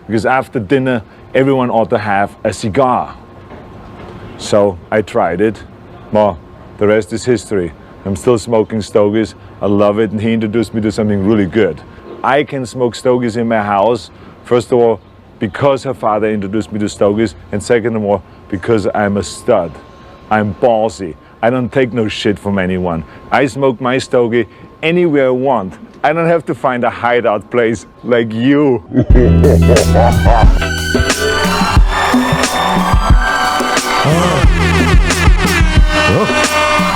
because after dinner, everyone ought to have a cigar. So I tried it. Well, the rest is history. I'm still smoking stogies. I love it, and he introduced me to something really good. I can smoke stogies in my house, first of all, because her father introduced me to stogies, and second of all, because I'm a stud. I'm ballsy. I don't take no shit from anyone. I smoke my stogie anywhere I want. I don't have to find a hideout place like you.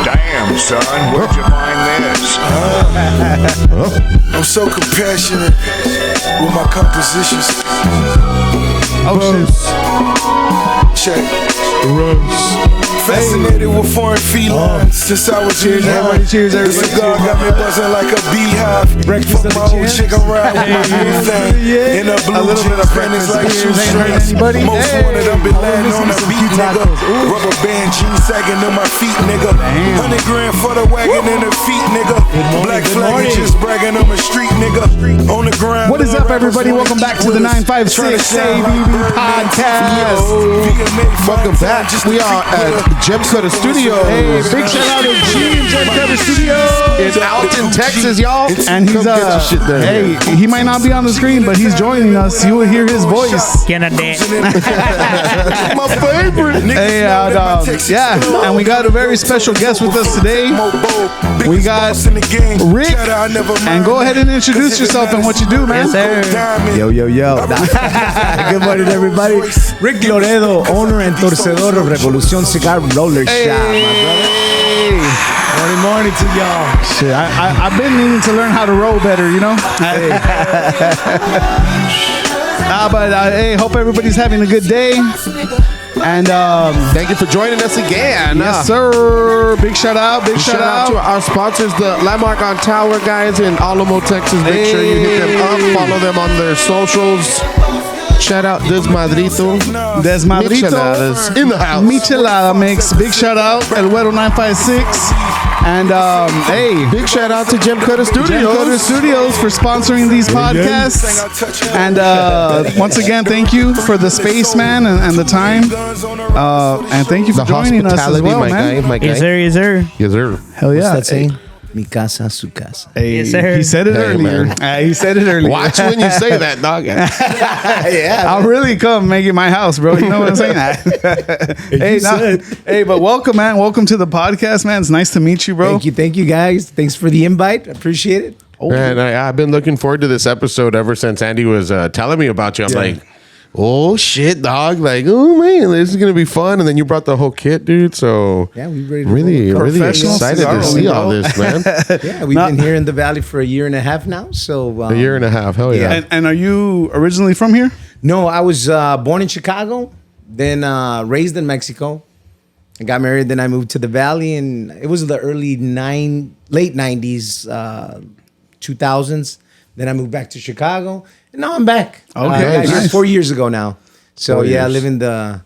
Damn, son, where'd you find this? I'm so compassionate with my compositions. Check. Fascinated with foreign felines since I was young. Cheers, The cigar got me buzzing like a beehive. Breakfast Fuck of my the old champs. chick around with my new thing. In a blue jeans, panties like shoestrings. Most wanted, I've been landing on a beat, nigga. Rubber band jeans sagging to my feet, nigga. 100 grand for the wagon and the feet, nigga. Black flag just bragging on the street, nigga. On the ground. What is up, everybody? Welcome back to the 956 ABB podcast. Welcome back. We are at Gem Cutter Studio. Hey, big shout out to Gem Cutter Studio in Alton, Texas, y'all. And he's hey, he might not be on the screen, but he's joining us. You will hear his voice. Can I dance? My favorite. Hey, yeah, and we got a very special guest with us today. We got Rick, and go ahead and introduce yourself and what you do, man. Yes, sir. Yo. Good morning, everybody. Rick Loredo, owner and torcedor of Revolucion Cigar Roller shop, my brother. Morning to y'all. Shit, I've been needing to learn how to roll better, you know? Hey, hope everybody's having a good day. And thank you for joining us again. Yes, sir. Big shout out. Big shout out to our sponsors, the Landmark on Tower guys in Alamo, Texas. Make sure you hit them up, follow them on their socials. Shout out Desmadrito. Micheladas in the house. Michelada mix. Big shout out El Güero 956. And hey, big shout out to Gem Cutter Studios. Gem Cutter Studios for sponsoring these podcasts. And once again, thank you for the space, man, and the time. And thank you for joining us as well, man. Yes, sir. Yes, sir. Yes, sir. Hell yeah. What's that saying? Mi casa, su casa. Hey, Yes, sir. he said it earlier. He said it earlier. Watch when you say that, dog. Yeah. I'll really come make it my house, bro. You know what I'm saying? Hey, but welcome, man. Welcome to the podcast, man. It's nice to meet you, bro. Thank you, guys. Thanks for the invite. Appreciate it. Man, I've been looking forward to this episode ever since Andy was telling me about you. I'm like, oh shit, dog! Like, oh man, this is gonna be fun. And then you brought the whole kit, dude. So yeah, we really excited to see all this, man. Yeah, we've been here in the Valley for a year and a half now. So a year and a half, hell yeah. And are you originally from here? No, I was born in Chicago, then raised in Mexico. I got married, then I moved to the Valley, and it was the late 90s, 2000s. Then I moved back to Chicago, and now I'm back. Okay, nice. 4 years ago now. So 4 yeah, years. living the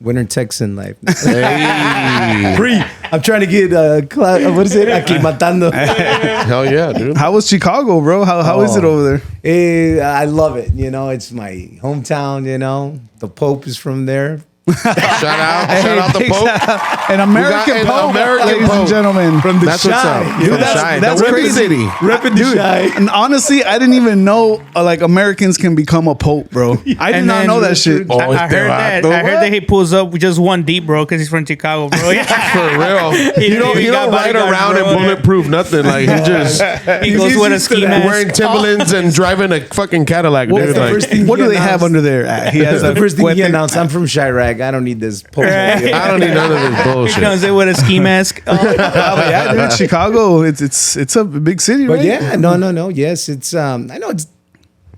winter Texan life. Hey. I'm trying to get what is it? Aclimatando. Hell yeah, dude. How was Chicago, bro? How is it over there? I love it. You know, it's my hometown. You know, the Pope is from there. Shout out the Pope. An American Pope, ladies and gentlemen. From the That's Shy. what's up. Dude, From that's Shy. that's The crazy. City. Repping the Shy. And honestly, I didn't even know like Americans can become a pope, bro. I did not know that shit. Oh, I heard that. I heard that he pulls up with just one deep, bro, because he's from Chicago, bro. For real. He don't ride around in bulletproof nothing. Like he just he goes with a ski mask. wearing Timberlands and driving a fucking Cadillac, dude. Like, What do they have under there? He has That's the a first thing he announced. I'm from Chirac. I don't need this Pope. I don't need none of this He bullshit. comes in with a ski mask. yeah, dude, Chicago. It's a big city, right? But yeah, no. Yes, it's. I know it's.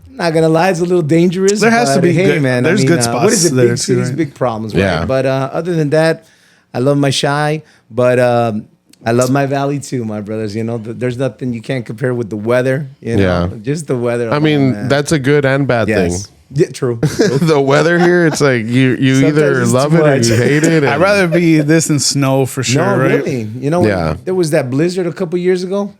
Not gonna lie, it's a little dangerous. There has to be hey, good- man. there's good spots What is it? there Big too, cities, right? big problems. Right? Yeah. But other than that, I love my Shy. But I love my Valley too, my brothers. You know, there's nothing you can't compare with the weather. You know, Yeah. just the weather. I mean, that's a good and bad yes. thing. Yeah, true. The weather here, it's like you Sometimes either it's love too it or much. you hate it. I'd rather be this than snow for sure, No, right? really. You know, Yeah. there was that blizzard a couple years ago.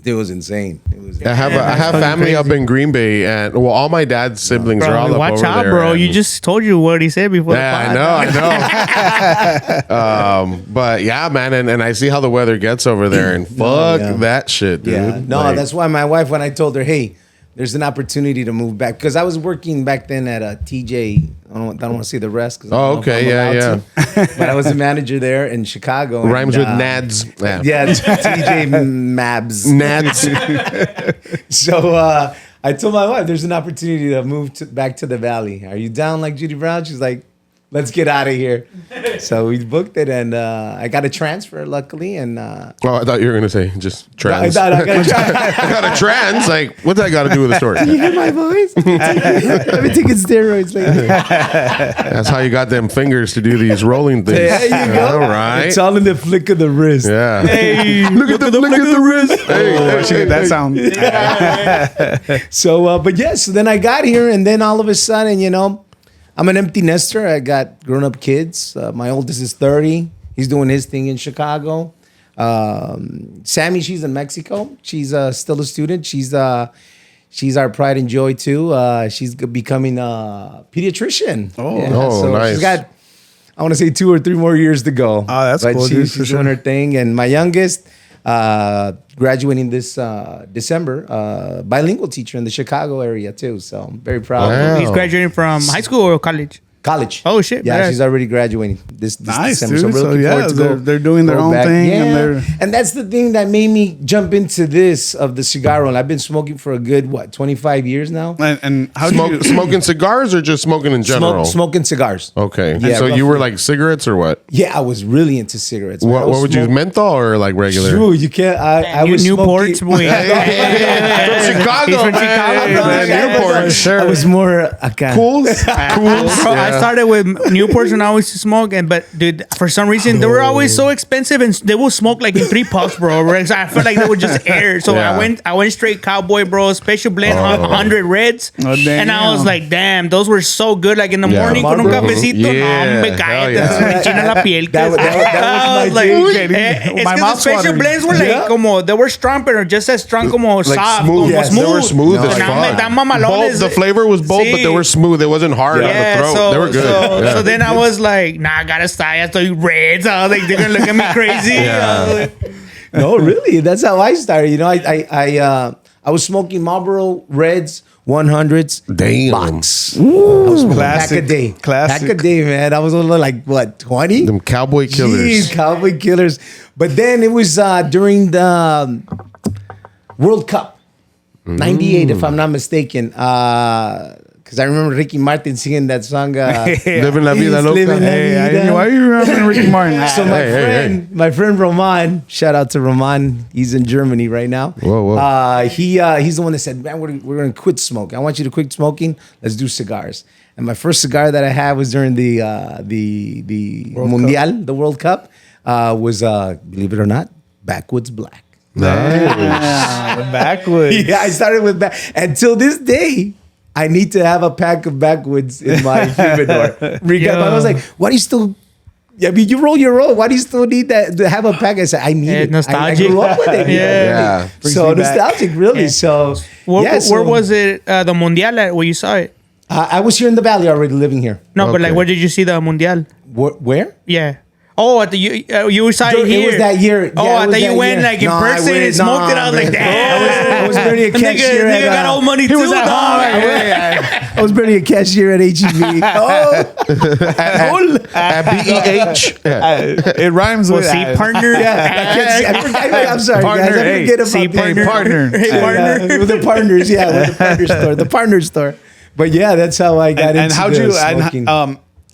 It was insane. I have family up in Green Bay, and all my dad's siblings are all Bro, up watch over out, there. bro. and- You just told you what he said before. Yeah, the pod. I know. But yeah, man, and I see how the weather gets over there, and fuck yeah. that shit, dude. Yeah, no, Like, that's why my wife, when I told her, hey, there's an opportunity to move back, because I was working back then at a TJ. I don't want to say the rest. 'Cause I don't know if okay, I'm yeah, allowed to. But I was a manager there in Chicago. rhymes and, with nads. Yeah, TJ Mabs. Nads. So I told my wife, there's an opportunity to move back to the Valley. Are you down like Judy Brown? She's like, let's get out of here. So we booked it, and I got a transfer, luckily. And Oh, I thought you were gonna say just trans. I got a transfer. I got a trans. Like, what's that got to do with the story? You hear my voice? I've been taking steroids lately. That's how you got them fingers to do these rolling things. There you go. All right. It's all in the flick of the wrist. Yeah. Hey, Look at the wrist. Hey, Oh, I should get that sound. So, but yeah, so then I got here, and then all of a sudden, I'm an empty nester. I got grown-up kids. My oldest is 30. He's doing his thing in Chicago. Sammy, she's in Mexico. She's still a student. She's our pride and joy too. She's becoming a pediatrician. Oh, nice. She's got, I want to say 2 or 3 more years to go. Oh, that's but cool, dude, She's for doing sure. her thing. And my youngest, graduating this December, bilingual teacher in the Chicago area too. So I'm very proud. Wow. he's graduating from high school or college. College. Oh, shit, Yeah, badass. she's already graduating this Nice, December. dude. So, So, we're looking yeah, forward to they're doing their go own back. thing, Yeah. and they're- And that's the thing that made me jump into this of the cigar roll. I've been smoking for a good 25 years now. And how do you Smoking cigars or just smoking in general? Smoking cigars. Okay. Yeah, So you were roughly. like cigarettes or what? Yeah, I was really into cigarettes. man. I What was would you smoking- menthol or like regular? True, you can't. I was Newports, smoking. boy. Chicago, He's from man. Chicago, Hey, bro. man, Yeah, Newport, sure. I was more Cools. Bro, I started with Newports when I was to smoke, but dude, for some reason they were always so expensive, and they would smoke like in 3 puffs, bro. Right? So I felt like they would just air. So Yeah. I went straight cowboy, bro. Special blend, 100 reds, Oh, damn. and I was like, damn, those were so good. Like in the Yeah. morning con un Marlboro. cafecito, Yeah. no, me Hell cállate, yeah. se me enchina la piel. That was I was my like, thing. es My que the mouth's special watering. blends were like, Yeah. como, they were strong, but just as strong como Like soft, smooth. como Yes, smooth. they were smooth No, as no, fuck. tan mamalones. Bold, the flavor was bold, but they Sí. were smooth. It wasn't hard on the throat. They were good. So then I was like, nah, I gotta start. I started reds. I was like, they're gonna look at me crazy. Yeah. I was like, No, really. That's how I started. I was smoking Marlboro Reds 100s. Damn. Box. I was smoking pack a Classic. day. Classic. Pack a day, man. I was only like, what, 20? Them cowboy killers. Jeez, cowboy killers. But then it was during the World Cup, 98, if I'm not mistaken. Because I remember Ricky Martin singing that song. Living la vida He's loca. living la Hey, vida. why are you remembering Ricky Martin? So my friend Roman, shout out to Roman. He's in Germany right now. Whoa. He's the one that said, "Man, we're gonna quit smoking. I want you to quit smoking. Let's do cigars." And my first cigar that I had was during the Mundial, the World Cup, was believe it or not, Backwoods Black. Backwoods. Yeah, I started with back. Until this day, I need to have a pack of Backwoods in my humidor. I was like, why do you still? I mean, you roll your roll. Why do you still need that to have a pack? I said, I need it. I nostalgic. grew up with it. you know? Yeah. So nostalgic, really. So, where was it? The Mundial at where you saw it? I was here in the Valley already, living here. No, but like, Okay. where did you see the Mundial? Where? Yeah. Oh, at the you saw it It here. was that year. Oh, Yeah, it I was thought you that went year. like in No, I person and went- smoked it. I was no, like, man. damn. I was barely a cashier Nigga at, got all money too. was at home. dog. I was barely a cashier at HEB. At BEH. It rhymes Well, with see, partner. I'm sorry, Partner, guys. I hey. forget about See, that. partner. partner. Hey, partner. With the partners, with the partner store. The partner store. But yeah, that's how I got into And how'd you smoking.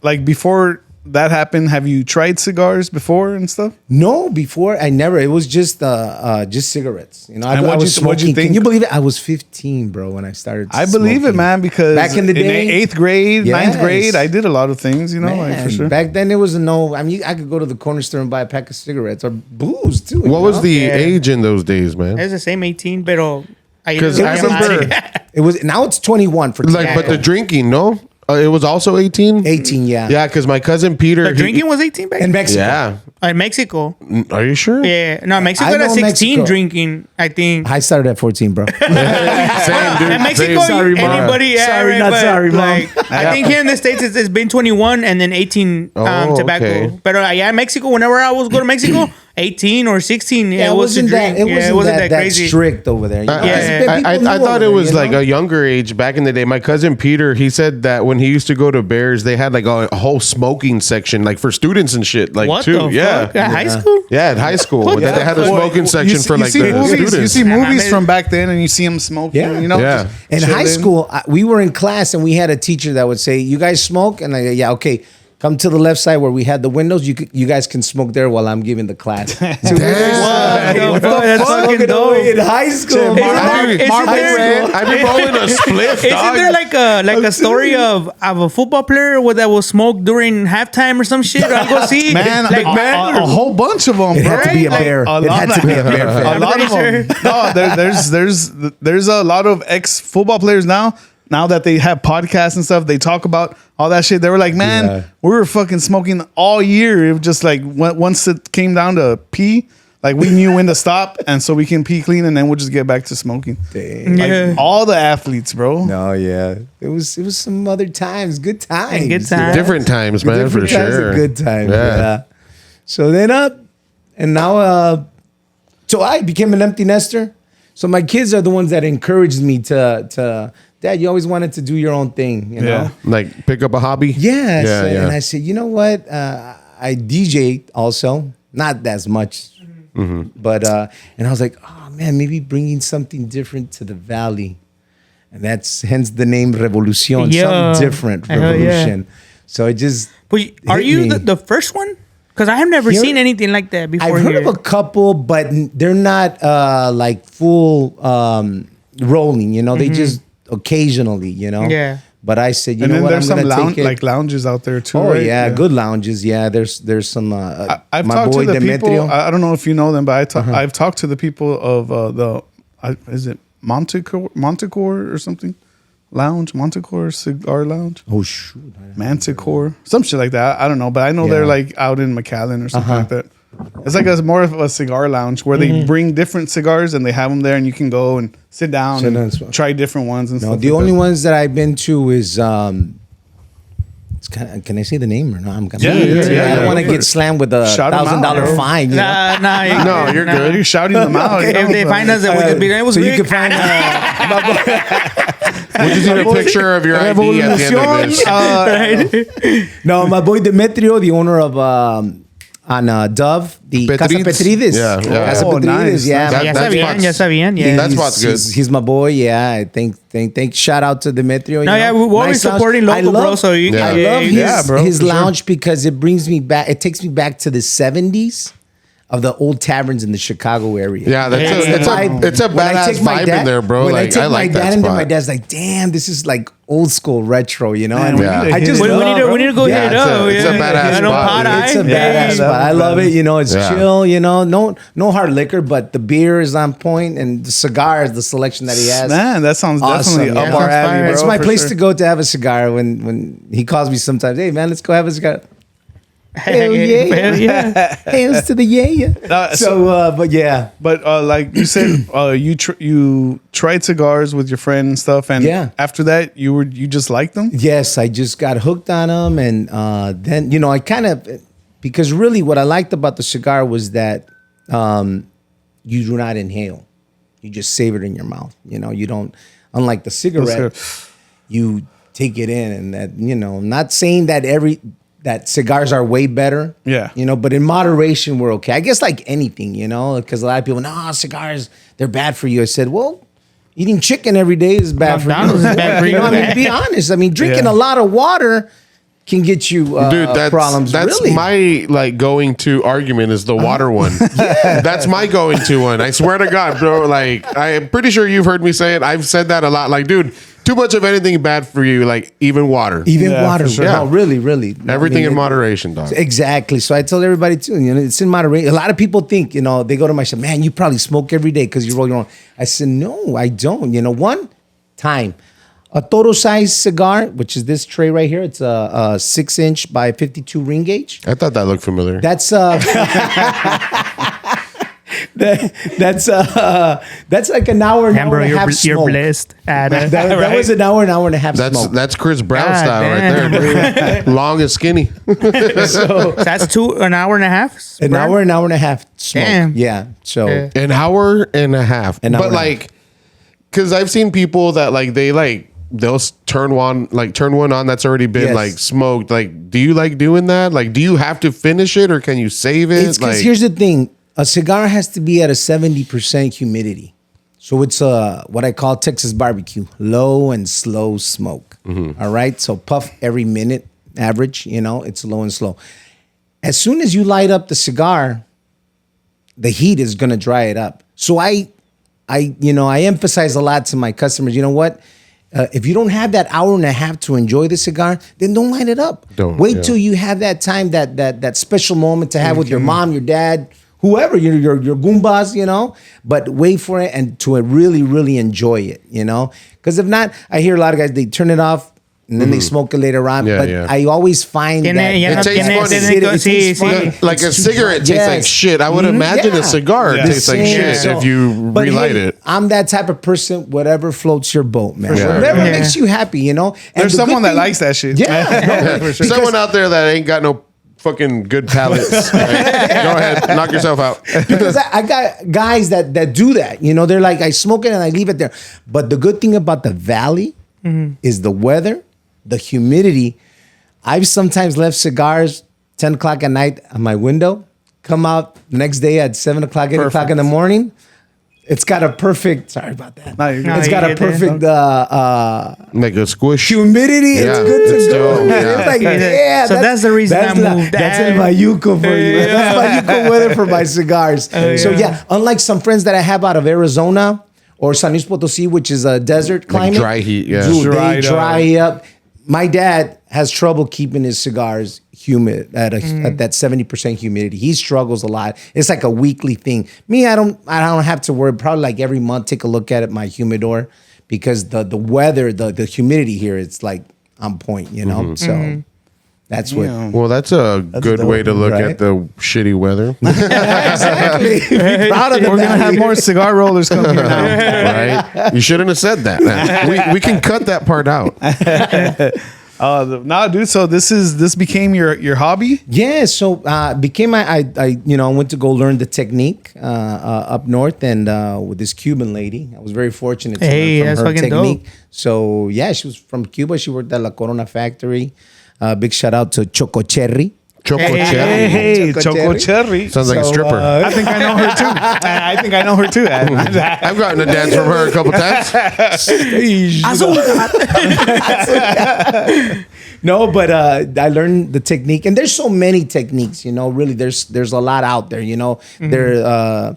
like before that happened? Have you tried cigars before and stuff? No, before I never. It was just cigarettes. You know, And I what'd was you- what'd you smoking. think? Can you believe it? I was 15, bro, when I started. I believe it, smoking. man, because back in the day, 8th grade, Yes. 9th grade, I did a lot of things, you know, like man, for sure. back then there was no. I mean, I could go to the corner store and buy a pack of cigarettes or booze too. What was the age in those days, man? It's the same 18, pero. Because I remember, It was now it's 21 for like, but the tobacco. drinking, no? It was also 18? 18, yeah. Yeah, because my cousin Peter. But drinking was 18 back In then? Mexico. Yeah. In Mexico. Are you sure? Yeah. No, Mexico I at know 16 Mexico. drinking, I think. I started at 14, bro. Same, dude. In Mexico, Same. Sorry, Mom. anybody, yeah, Sorry, right, not but, sorry, Mom. like, I think here in the States it's been 21 and then 18 Oh, tobacco. okay. But yeah, Mexico, whenever I was go to Mexico, 18 or 16, Yeah, it was to drink. it wasn't that crazy. strict over there. You know? Yeah. I thought it was like a younger age back in the day. My cousin Peter, he said that when he used to go to Bears, they had like a whole smoking section, like for students and shit, like What too. the Yeah. fuck? At high school? Yeah, at high school, What that the they had a fuck? smoking section for like see the movies, students. You see Yeah, movies man. from back then, and you see them smoking. Yeah. You know, Yeah. In just high chilling. school, we were in class and we had a teacher that would say, "You guys smoke?" And I go, "Yeah, okay. Come to the left side where we had the windows. You guys can smoke there while I'm giving the class." So What the fuck? That's fucking smoking dope. away in high school. Isn't there- I be rolling a spliff, Isn't dog. there like a story of a football player that will smoke during halftime or some shit? Or I'll go see Man, like a whole bunch of them. It had to be a Right? bear. Like, It had to be a bear. A fan. lot of pretty them. No, there's a lot of ex football players now. Now that they have podcasts and stuff, they talk about all that shit. They were like, man, Yeah. we were fucking smoking all year. It was just like once it came down to pee, like we knew when to stop, and so we can pee clean, and then we'll just get back to smoking. Dang. Yeah. Like, all the athletes, bro. No, yeah, it was some other times, good times, Good times. Different times, man, Different for times sure. and good times. Yeah. Yeah. So then and now so I became an empty nester. So my kids are the ones that encouraged me to Dad, you always wanted to do your own thing, you know? Yeah. Like pick up a hobby. Yes. Yeah, yeah. And I said, you know what? I DJ also, not as much, but and I was like, oh man, maybe bringing something different to the valley, and that's hence the name Revolucion, Yeah. something different, Hell yeah. Revolution. So it just. But are hit you me. the first one? Because I have never Here- seen anything like that before. I've heard here. of a couple, but they're not like full rolling. You know, they just occasionally. You know. Yeah. But I said, you And know then what? there's I'm some gonna take it. like lounges out there too. Oh right? yeah, good lounges. Yeah, there's some. I've my talked boy to the Demetrio. people. I don't know if you know them, but I've talked to the people of is it Montecore or something? Lounge, Montecore Cigar Lounge, Oh shoot! Manticore, some shit like that. I don't know, but I know they're Yeah. like out in McAllen or something like that. It's like more of a cigar lounge where they bring different cigars and they have them there, and you can go and sit down Sit down and and smoke. try different ones and No, stuff. the like only that. ones that I've been to is it's kind of, can I say the name or no? I'm gonna. Yeah, I yeah, don't want to go for get it. slammed with a Shout 'em out, $1,000 bro. fine. You know? Nah, No, you're good. You're shouting them out. you If know, they but- find us, that we could be. It was so you Rick. can find We'll just need a picture of your ID at the end of this. no, my boy Demetrio, the owner of on Dove, the Casa Petrides? Petrides. Yeah, yeah. Casa Oh, Petrides, nice, yeah. nice. Ya That sabían, spot's- ya sabían. Yeah. That spot's good. He's my boy. Yeah, I think. Shout out to Demetrio. No, yeah, we're always lounge. supporting I local, bro. love- So you, Yeah. I love his, Yeah, bro, his for sure. lounge because it brings me back. It takes me back to the 70s of the old taverns in the Chicago area. Yeah, Yeah. it's a When I badass take my vibe dad- in there, bro. When Like I take I like my dad that in there, my spot. dad's like, "Damn, this is like old school retro," you know. Man, And we Yeah. need to I hit just it we, up, we need to bro. we need to go Yeah, hit it it's up. a yeah. badass I know spot. pot It's a eye. badass spot. I love it. You know, it's Yeah. chill. You know, no hard liquor, but the beer is on point, and the cigars, the selection that he has. Man, that sounds Awesome, definitely yeah. up our Sounds alley, fire. bro. It's my for place sure. to go to have a cigar when he calls me sometimes. Hey man, let's go have a cigar. Hell yeah. Hell yeah. Hands to the yeah. But yeah. But like you said, you tried cigars with your friend and stuff, and Yeah. after that, you just liked them. Yes, I just got hooked on them, and then I kind of because really what I liked about the cigar was that you do not inhale, you just savor it in your mouth. You don't, unlike the cigarette, you take it in, and that not saying that cigars are way better. Yeah. But in moderation, we're okay. I guess like anything, because a lot of people, no, cigars, they're bad for you. I said, well, eating chicken every day is bad for you. McDonald's is bad for you. I mean, be honest. I mean, drinking Yeah. a lot of water can get you Dude, that's problems. That's really. my like going to argument is the water one. That's my going to one. I swear to God, bro. Like I'm pretty sure you've heard me say it. I've said that a lot. Like, dude, too much of anything bad for you. Like even water. Even Yeah, water. for sure. No, really, really. Everything in moderation. moderation, dog. Exactly. So I tell everybody too, it's in moderation. A lot of people think, they go to my show, man, you probably smoke every day because you roll your own. I said, no, I don't. One, time. a Toro size cigar, which is this tray right here. It's a 6-inch by 52 ring gauge. I thought that looked familiar. That's that's like an hour and Amber, a half you're smoke. blessed. Ada. That was an hour and a half smoke. That's Chris Brown God style damn. right there, dude. Long and skinny. So That's an hour and a half. an hour and a half smoke. Damn. Yeah. So Yeah. An hour and a half. An hour But and a like, because I've seen people that like they'll turn one on that's already been Yes. like smoked. Like, do you like doing that? Like, do you have to finish it or can you save it? it's because Like, here's the thing: a cigar has to be at a 70% humidity. So it's what I call Texas barbecue, low and slow smoke. All right, so puff every minute, average. It's low and slow. As soon as you light up the cigar, the heat is gonna dry it up. So I emphasize a lot to my customers. You know what? If you don't have that hour and a half to enjoy the cigar, then don't light it up. Wait till you have that time, that special moment to have with your mom, your dad, whoever, your goombas, but wait for it and to really, really enjoy it, Because if not, I hear a lot of guys, they turn it off and then they smoke it later on. Yeah, but yeah. I always find that It tastes funny. Like a cigarette tastes like shit. I would imagine a cigar tastes like shit if you But relight hey, it. I'm that type of person, whatever floats your boat, man. sure. Whatever Yeah. makes you happy, And There's the someone good that thing- likes that shit. Yeah. No, Someone out there that ain't got no fucking good palates. Like, go ahead, knock yourself out. because I got guys that do that. They're like, I smoke it and I leave it there. But the good thing about the valley is the weather, the humidity. I've sometimes left cigars 10 o'clock at night on my window, come out the next day at 7 o'clock, 8 o'clock in the morning. It's got a perfect, sorry about that. No, you're good. It's got a perfect Like a squish. humidity. Yeah, It's good to it's go. dope, man. yeah. It's like, yeah. So that's the reason I moved That's out. El Mayuco for you. That's Mayuco weather for my cigars. So yeah, unlike some friends that I have out of Arizona or San Luis Potosí, which is a desert climate. dry heat, yeah. Dude, they Dried up. dry up. My dad has trouble keeping his cigars humid at that 70% humidity. He struggles a lot. It's like a weekly thing. Me, I don't have to worry. Probably like every month, take a look at it, my humidor, because the weather, the humidity here, it's like on point, So that's what. Well, that's a good dope, way to look right? at the shitty weather, Exactly. Be proud of the We're gonna have valley. more cigar rollers come here now. right? You shouldn't have said that. Man. We can cut that part out. No, dude. So this became your hobby. Yeah, so became I went to go learn the technique up north and with this Cuban lady. I was very fortunate to Hey, learn that's from her fucking technique. dope. So yeah, she was from Cuba. She worked at La Corona factory. Big shout out to Choco Cherry. Choco Hey, cherry. Hey, Choco Choco Cherry. Cherry. Sounds like a stripper. I think I know her too. I think I know her too. I've gotten a dance from her a couple times. No, but I learned the technique, and there's so many techniques. Really, there's a lot out there. There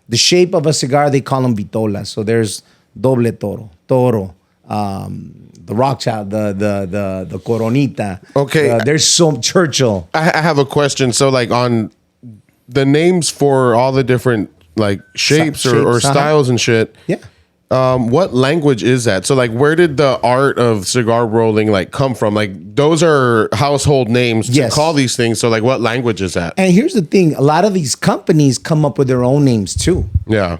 the shape of a cigar, they call them vitolas. So there's doble toro, the Rothschild, the Coronita. Okay. There's some Churchill. I have a question. So, like, on the names for all the different like shapes or Shapes, uh-huh. styles and shit. Yeah. What language is that? So, like, where did the art of cigar rolling like come from? Like, those are household names to Yes. call these things. So, like, what language is that? And here's the thing: a lot of these companies come up with their own names too. Yeah.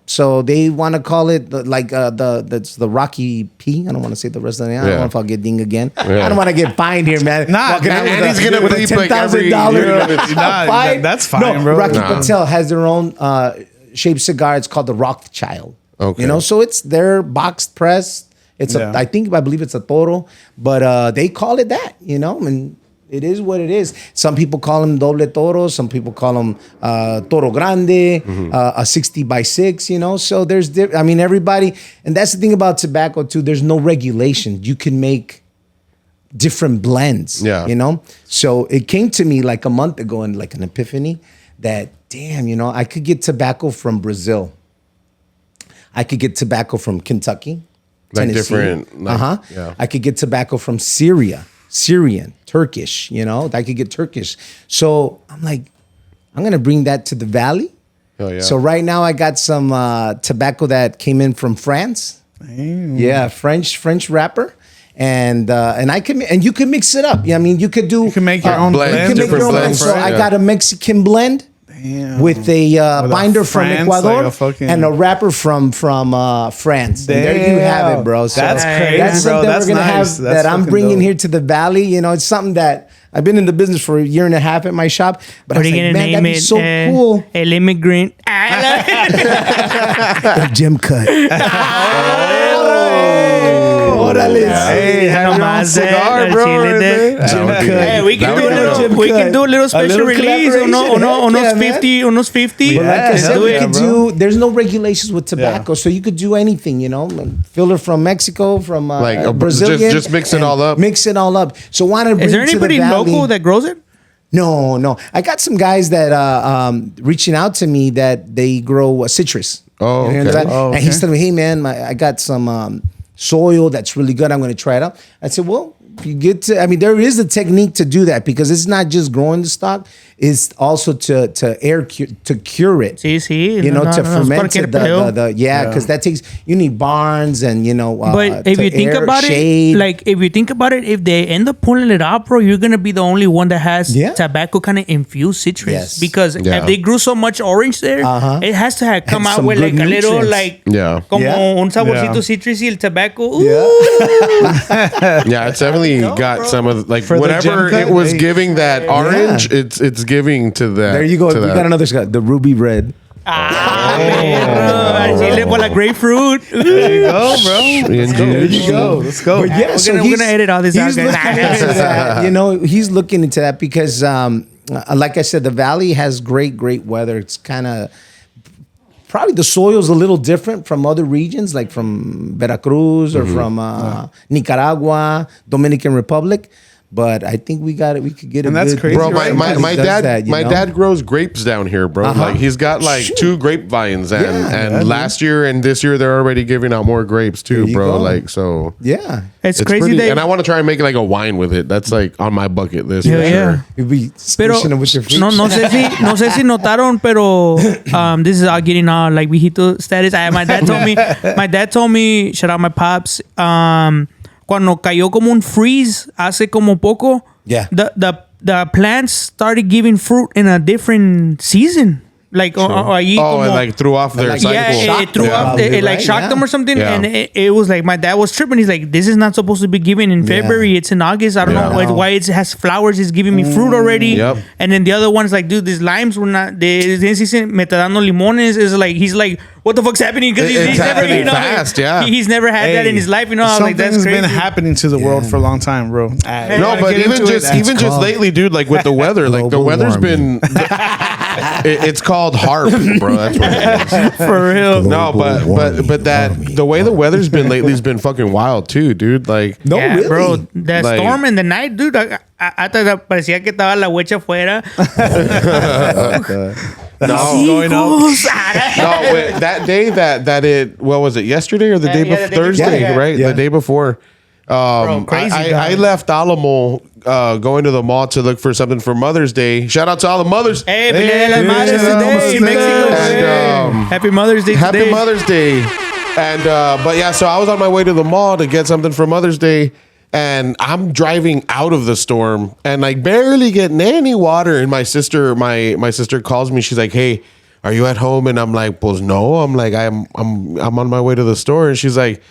So they want to call it that's the Rocky P. I don't want to say the rest of the name. I don't Yeah. know if I'll get dinged again. Yeah. I don't want to get fined here, man. Nah, Walking out man, with and he's gonna with bleep, like, every- $10,000 you're gonna- Nah, fine. that's fine, no, bro. Rocky Nah. Patel has their own shaped cigar. It's called the Rothschild. Okay. So it's their boxed press. It's Yeah. I believe it's a Toro, but they call it that. And it is what it is. Some people call them doble toro. Some people call them Toro Grande, a 60x6. So there's, everybody, and that's the thing about tobacco too. There's no regulation. You can make different blends. Yeah. So it came to me like a month ago, and like an epiphany that damn, I could get tobacco from Brazil. I could get tobacco from Kentucky, Like Tennessee. different, like, yeah. I could get tobacco from Syrian, Turkish. I could get Turkish. So I'm like, I'm gonna bring that to the valley. Oh, yeah. So right now I got some tobacco that came in from France. Yeah, French wrapper. And you can mix it up. Yeah, I mean, you could do. You can make your own blend, blend. You can make different your own blend. blends, So I yeah. got a Mexican blend with a binder from France, Ecuador like a fucking- and a wrapper from France. And there you have it, bro. So That's crazy, that's bro. something That's we're gonna nice. have That's that I'm fucking bringing dope. here to the Valley. You know, it's something that I've been in the business for a year and a half at my shop. But I What was are you like, gonna man, name that'd be it? so cool. El Immigrant. A gym cut. Órale. Hey, have your own cigar, bro. right there. That would be- Hey, we can that do a would be little. dope. We can do a little special little release. collaboration. Unos Heck yeah, 50. Unos 50. But like I Yeah, said, hell we yeah, could bro. do. There's no regulations with tobacco, so you could do anything. You know, filler from Mexico, from Brazilian. just mix it and all up. Mix it all up. So why not bring Is there it to the anybody Valley? local that grows it? No. I got some guys that reaching out to me that they grow citrus. Oh, You know okay. that? Oh, And he's okay. telling me, hey man, I got some soil that's really good. I'm going to try it out. I said, well, you get to. I mean, there is a technique to do that because it's not just growing the stock; it's also to cure it. Sí, sí. You know, to ferment cualquier it, pedo. because that takes, you need barns and, you know, But if to you think air, about shade. it, like if you think about it, if they end up pulling it out, bro, you're gonna be the only one that has Yeah. tobacco kind of infused citrus. Yes. Because Yeah. if they grew so much orange there, it has to have come And out some with like good a little nutrients. like Yeah. como Yeah. un saborcito Yeah. citrusy el tobacco. Ooh. Yeah, it's definitely got some of like For the whatever gem cut, it was hey. giving that orange. It's giving to that. There you go. To We that. got another Scott, the ruby red. Ah, perro. Al chile por la grapefruit. Ooh. There you go, bro. There you go. Let's go. But yeah, We're gonna edit all this out, he's guys. looking into that. You know, he's looking into that because, like I said, the valley has great weather. It's kind of probably the soil's a little different from other regions, like from Veracruz or from Nicaragua, Dominican Republic. But I think we got it. We could get And a that's good, crazy, Bro, right? my does dad that, you my know? dad grows grapes down here, bro. Uh-huh. Like he's got like Shoot. 2 grapevines and Yeah, last year and this year they're already giving out more grapes too, There you bro. go. Like so Yeah. It's crazy pretty, that and I want to try and make like a wine with it. That's like on my bucket list. Yeah, for yeah. sure. You'd be Pero squishing it with your feet. no sé si notaron, pero this is all getting on like viejito status. My dad told me, shout out my pops, cuando cayó como un freeze hace como poco, Yeah. the plants started giving fruit in a different season. Like ahí Oh, como, and like threw off their Like, cycle. yeah, it threw Yeah. off, it like Right, shocked yeah. them or something, Yeah. and it was like my dad was tripping. He's like, "This is not supposed to be given in February. It's in August. I don't know why it has flowers. It's giving me fruit already." Yep. And then the other one's like, "Dude, these limes were not. Me está dando limones." Is like he's like, "What the fuck's happening?" Because It's he's never, happening you know, fast, yeah. he's never had that in his life. You know, I was like, "That's Something's crazy." been happening to the world for a long time, bro. No, but even just lately, dude, like with the weather, like the global weather's warming. been it's called HARP, bro. That's what it is. for real. No, but the way the weather's been lately has been fucking wild too, dude. Like No, Yeah, really? bro. That Like- storm in the night, dude. Hasta parecía que estaba la huecha afuera. going up. no, wait, that day that it what was it yesterday or the day yeah, before the day Thursday, before, yeah. right? Yeah. The day before. crazy, I dog. left Alamo going to the mall to look for something for Mother's Day. Shout out to all the mothers. Hey, Feliz de las Madres yeah, today in Mexico. And, Happy Mother's Day Happy today. Mother's Day. And but yeah, so I was on my way to the mall to get something for Mother's Day, and I'm driving out of the storm and like barely getting any water. And my sister calls me. She's like, "Hey, are you at home?" And I'm like, "Pues no." I'm like, I'm on my way to the store. And she's like,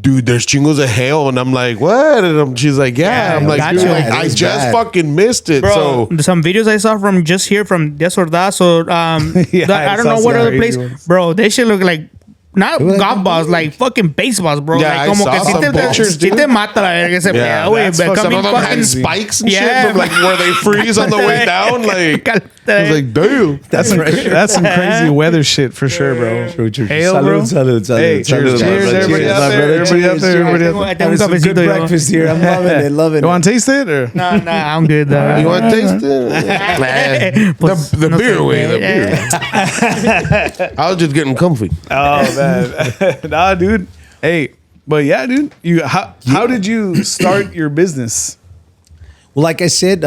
"Dude, there's chingos of hail." And I'm like, "What?" And she's like, "Yeah." I'm like, "Dude, gotcha. like, It I was just bad. fucking missed it." Bro, So some videos I saw from just here from Desordazo. Yeah, I don't I know saw what some other crazy place, ones. bro. They should look like not Look like golf a balls, ball. like fucking baseballs, bro. Yeah, like I como saw que si some te, pictures, si te dude. mata la verga ese Yeah, pedo, güey. that's But fucking- some coming of them fucking had spikes and Yeah, shit, from, like where they freeze on the way down. Like I was like, "Damn." That's some crazy weather shit for sure, bro. Hail, bro. Salud. Hey, cheers, everybody out there, everybody out there, everybody out there. I tengo un Having some good cafecito, yo. breakfast here. I'm loving it. You want to taste it? Or? No, I'm good. You want to taste it? Pues, the no beer sé, way, the güey. beer. I was just getting comfy. Oh man, nah, dude. Hey, but yeah, dude. How did you start your business? Well, like I said,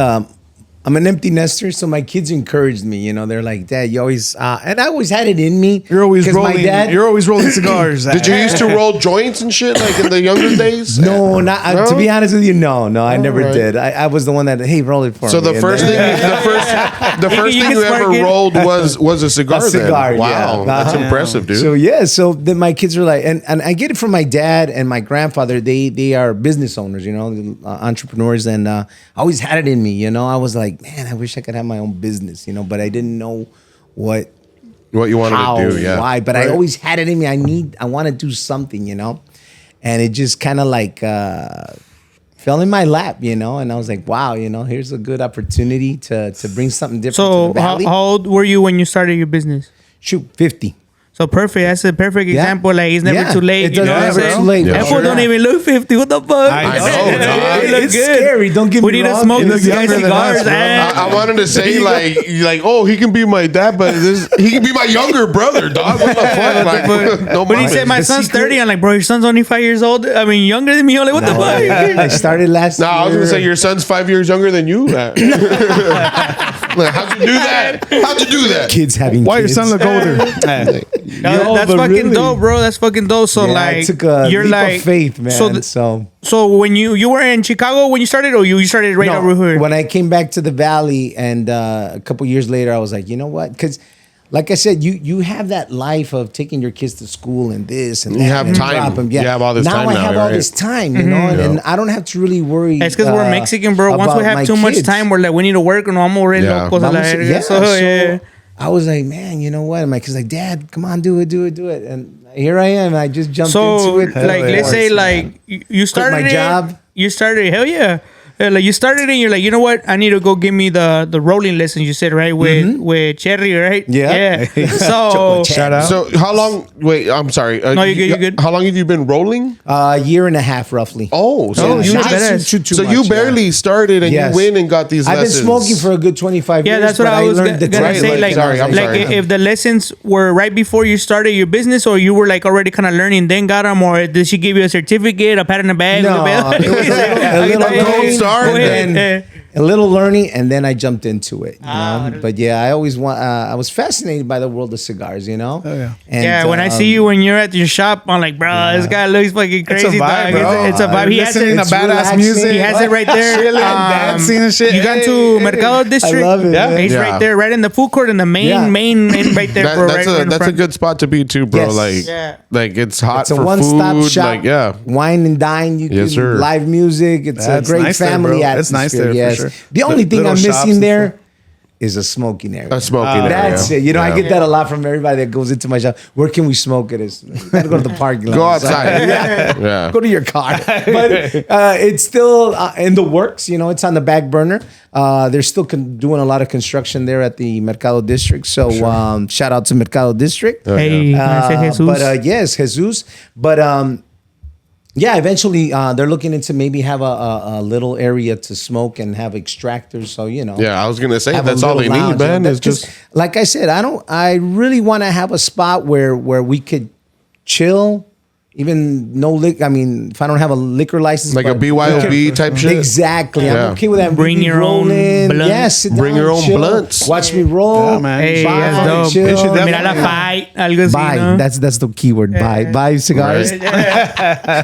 I'm an empty nester, so my kids encouraged me. You know, they're like, "Dad, you always," and I always had it in me. You're always 'cause rolling. My dad, You're always rolling cigars. Did you used to roll joints and shit like in the younger days? No, not No? to be honest with you. No, I never right. did. I was the one that roll it for So me. the And first thing, then- the first You thing can you ever spark it. rolled was a cigar. A cigar, then. Wow, yeah. that's Uh-huh. impressive, dude. So then my kids were like, and I get it from my dad and my grandfather. They are business owners, you know, entrepreneurs, and I always had it in me. You know, I was like, man, I wish I could have my own business, you know, but I didn't know what What you wanted how, to do, yeah. why. But I always had it in me. I want to do something, you know, and it just kind of like fell in my lap, you know, and I was like, wow, you know, here's a good opportunity to bring something different So to the valley. how old were you when you started your business? Shoot, 50. So perfect. That's a perfect example. Like it's never Yeah. too late. It's You know what I'm never saying? too late. Yeah. That fool Sure. don't even look 50. What the fuck? I know, dog. He look It's good. scary. Don't get We me need to wrong. smoke He this looks guy's younger than cigars. us, bro. and I wanted to say like, oh, he can be my dad, but he can be my younger brother, dog. What the fuck? Like, no But he mind. said my The son's secret- 30. I'm like, bro, your son's only 5 years old. I mean, younger than me. I'm like, what the fuck? I started last No, year. I was gonna say your son's 5 years younger than you. Like, how'd you do that? How'd you do that? Kids having Why your kids. son look older? That's but fucking really. dope, bro. That's fucking dope. So Yeah, like, it took a you're leap like of faith, man. So so when you were in Chicago when you started, or you started right over here? when I came back to the valley, and a couple years later, I was like, you know what? Because, like I said, you have that life of taking your kids to school and this and that. You have and time. drop 'em. You have all this time I now, have all right? this time, you know, and I don't have to really worry. It's because we're Mexican, bro. Once we about have my too much kids. time, we're like, we need to work and vamos a Yeah. locos a la Vamos- verga. yeah, So, yeah. I was like, man, you know what? And my kid's like, Dad, come on, do it. And here I am. I just jumped So, into it. like, let's say, like, you started my it, job. You started, hell yeah. Like, you started it and you're like, you know what? I need to go give me the rolling lessons, you said, right? With Cherry, right? Yeah. So, Shout out. So how long? Wait, I'm sorry. No, you're good, you're good. How long have you been rolling? A year and a half, roughly. Oh, so Oh, you you just, badass. so you barely started and Yes. you went and got these I've been lessons. smoking for a good 25 yeah, years. that's what but I was learned the gonna Right, say. like, Like, sorry, I'm like sorry. if the lessons were right before you started your business, or you were like already kind of learning, then got them, or did she give you a certificate, a pat in the bag? No, it was a little gold star, Go ahead. and then a little learning, and then I jumped into it. You know? But yeah, I always I was fascinated by the world of cigars. You know. Oh, yeah. And, Yeah, when I see you when you're at your shop, I'm like, bro, this guy looks fucking crazy. It's a vibe, dog. bro. It's a vibe. He has Listening it. to badass relaxing. music. He has it right there. Chilling, dancing and shit. You got Hey, to hey. Mercado District. love it, Yeah, man. he's Yeah. right there, right in the food court, in the main, Yeah. main right there, bro. That's right in a front. good spot to be too, bro. Yes. Like, Yeah. like it's hot it's a for one-stop food. shop. Like, yeah. Wine and dine. You Yes, can sir. live music. It's That's a great nice there, family bro. atmosphere. It's nice there, for yes. sure. The only thing Little I'm shops missing and there is a smoking area. A smoking area. That's it. You know, I Yeah. get that a lot from everybody that goes into my shop. Where can we smoke it? Is gotta go to the parking lot. Go outside. yeah. Yeah. Go to your car. But it's still in the works. You know, it's on the back burner. They're still doing a lot of construction there at the Mercado District. So shout out to Mercado District. Hey, can I say Jesus? But yes, Jesus. But yeah, eventually they're looking into maybe have a little area to smoke and have extractors. So you know, Yeah, I was gonna say have a that's all they little need, lounge. man. That's Is just like I said, I really want to have a spot where we could chill. Even no liquor. I mean, if I don't have a liquor license, like a but BYOB we can- type shit. Exactly. Yeah. I'm okay with that. Bring We your own rolling. blunt. Yes, sit Bring down, your own chill, blunts. Watch me roll. Yeah, man. Hey, buy, that's dope. chill. It should Mira definitely- la fight, algo así, Buy. ¿no? That's the keyword. Buy cigars.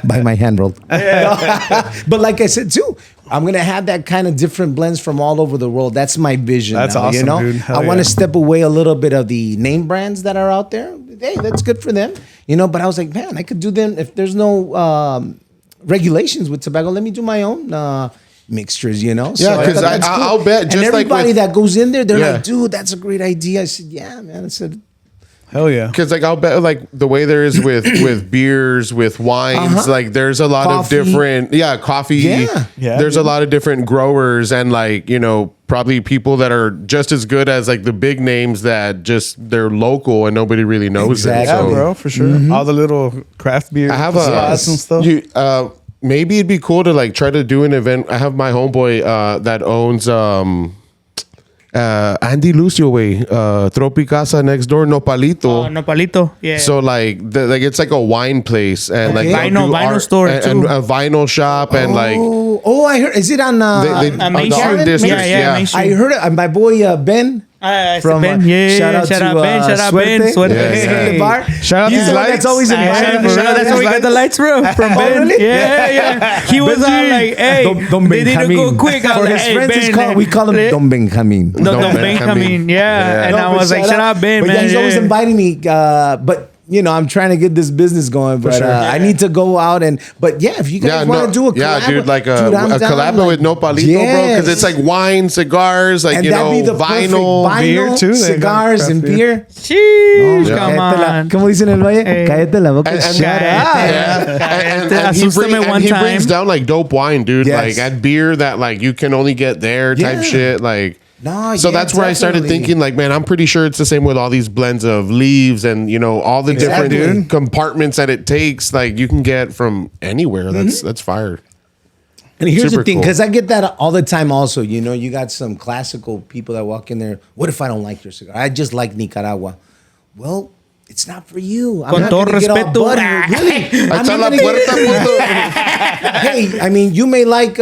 Buy my hand rolled. But like I said too, I'm gonna have that kind of different blends from all over the world. That's my vision. That's now, awesome, you know? dude. Hell I want to yeah. step away a little bit of the name brands that are out there. Hey, that's good for them, you know. But I was like, man, I could do them if there's no regulations with tobacco. Let me do my own. Mixtures, you know. Yeah, I 'cause thought that's I'll bet and just like everybody with- that goes in there, they're Yeah. like, "Dude, that's a great idea." I said, "Yeah, man." I said, Hell yeah. Because like I'll bet like the way there is with beers, with wines, like there's a lot Coffee. of different coffee. Yeah. Yeah, There's a dude. lot of different growers and like, you know, probably people that are just as good as like the big names that just they're local and nobody really knows Exactly. them. Yeah, So bro, for sure. All the little craft beer I have spots and stuff. You, maybe it'd be cool to like try to do an event. I have my homeboy that owns Andy Lucio way, Tropicasa next door, Nopalito. Nopalito. Yeah. So like it's like a wine place and like Okay. they'll do Vinyl art store, and too. a vinyl shop and like I heard. Is it on? they Main on the Street? art district. Yeah, Main Street. I heard it. My boy Ben. From Ben. Yeah, shout out to Ben. Shout out Ben. Suerte. Suerte. Yeah, Suerte yeah. Bar. Shout out He's to the one Lights. that's always inviting me. That's where we got the lights from Ben. really? Yeah. He was like, hey, Don they didn't go quick. I For was his like, hey, friends, it's Ben, called, we call him Don Benjamin. Don Don Benjamin. Benjamin. Yeah. And I but was like, shout out Ben, but man. yeah, he's always yeah. inviting me. But you know, I'm trying to get this business going. But I need to go out but yeah, if you guys want to do a collab, dude, like a I'm down, collab like, with Nopalito, bro, because it's like wine, cigars, like and you that'd know, be the vinyl. perfect beer, too. They got cigars, craft and beer. beer. Sheesh, Yeah. come on. ¿Cómo dicen en el valle? Cállate la boca. And- Shut Cállate. up. And he, Asústame one he time. brings down like dope wine, dude. Yes. Like at beer that like you can only get there type Yeah. shit. Like No, so yeah, that's where I started definitely. thinking, like, man, I'm pretty sure it's the same with all these blends of leaves and you know all the Exactly. different compartments that it takes. Like you can get from anywhere. Mm-hmm. That's fire. And here's Super the thing, cool. because I get that all the time also. You know, you got some classical people that walk in there. What if I don't like your cigar? I just like Nicaragua. Well, it's not for you. I'm Con not todo gonna get all respeto. buddy. Really? I'm Hasta not la gonna get- puerta, puto. Hey, I mean, you may like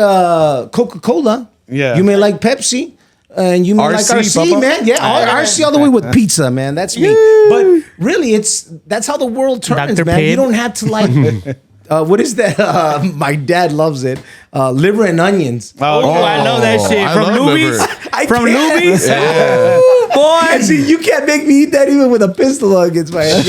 Coca-Cola. Yeah. You may like Pepsi. And you may like RC, RC, Papa. man. Yeah, RC all the way with pizza, man. That's me. But really, that's how the world turns, Dr. man. Pibb. You don't have to like. What is that? My dad loves it. Liver and onions. Oh, I love that shit. I From love Luby's. liver. I From can't. Luby's. And Boy. see, you can't make me eat that even with a pistol against my head.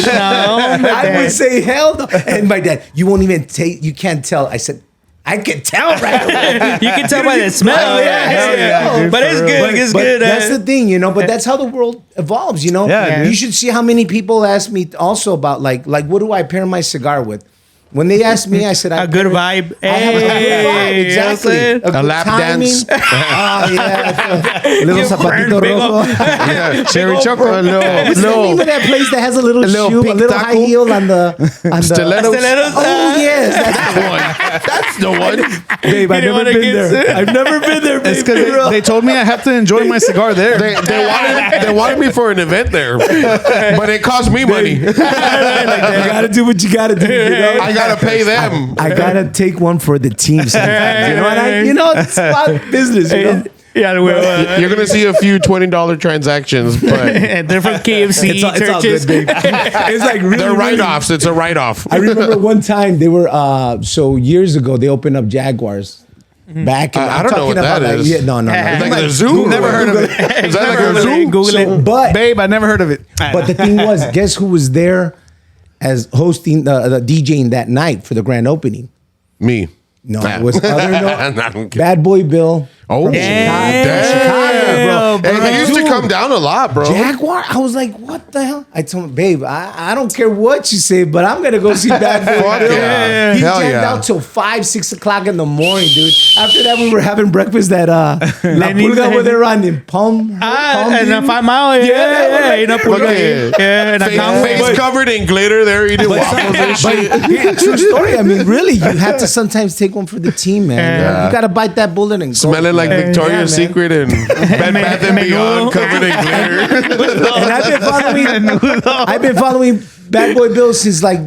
No, I would say hell no. And my dad, you won't even take. You can't tell. I said, I can tell right away. You can tell by the smell. Yeah. But it's good. It's But good. that's the thing, you know. But that's how the world evolves, you know. Yeah, dude. You should see how many people ask me also about like what do I pair my cigar with? When they asked me, I said A good vibe. I have a good vibe, Hey, exactly. you know what I'm saying? good lap timing. dance. Oh yeah, little You zapatito burn big rojo. Yeah, Cherry chocolate. What's the name of that place that has a little shoe, a pink little high taco? heel on the Stilettos. Stilettos. Oh yes, That's the one. babe. I've You never wanna been get there. I've never been there. It's baby. because they told me I have to enjoy my cigar there. They wanted me for an event there, but it cost me money. You gotta do what you gotta do. You know? I gotta pay them. I gotta take one for the team sometimes. You know, it's about business. You know? Yeah, well, You're gonna see a few $20 transactions, but they're from KFC It's all churches. good, babe. It's like really, they're really- write-offs. It's a write-off. I remember one time they were so years ago they opened up Jaguars. Back in, I don't know what that is. Yeah, no. It's like a zoo. Never heard of it. Is that like a zoo? Google So, it. but Babe, I never heard of it. but the thing was, guess who was there as hosting the DJing that night for the grand opening? Me. No, Nah. it was other I don't care. Bad Boy Bill. Oh, from Damn. Chicago, bro. Hey, he used to Dude, come down a lot, bro. Jaguar. I was like, what the hell? I told him, babe, I don't care what you say, but I'm gonna go see Bad Boy Fuck Bill. yeah. He Hell jammed yeah. out till 5-6 o'clock in the morning, dude. After that, we were having breakfast at La Lenny's. Pulga where they're on in Palm. And a 5 mile. Yeah, Yeah. right In a there. pulga. Okay. Yeah. In a Face, Conway. face covered in glitter. They're eating waffles and shit. But true story. I mean, really, you have to sometimes take one for the team, man. Yeah. You gotta bite that bullet and go. Smelling like man. Victoria's Yeah, man. Secret and Bed Bath and Beyond covered in glitter. And I've been following Bad Boy Bill since like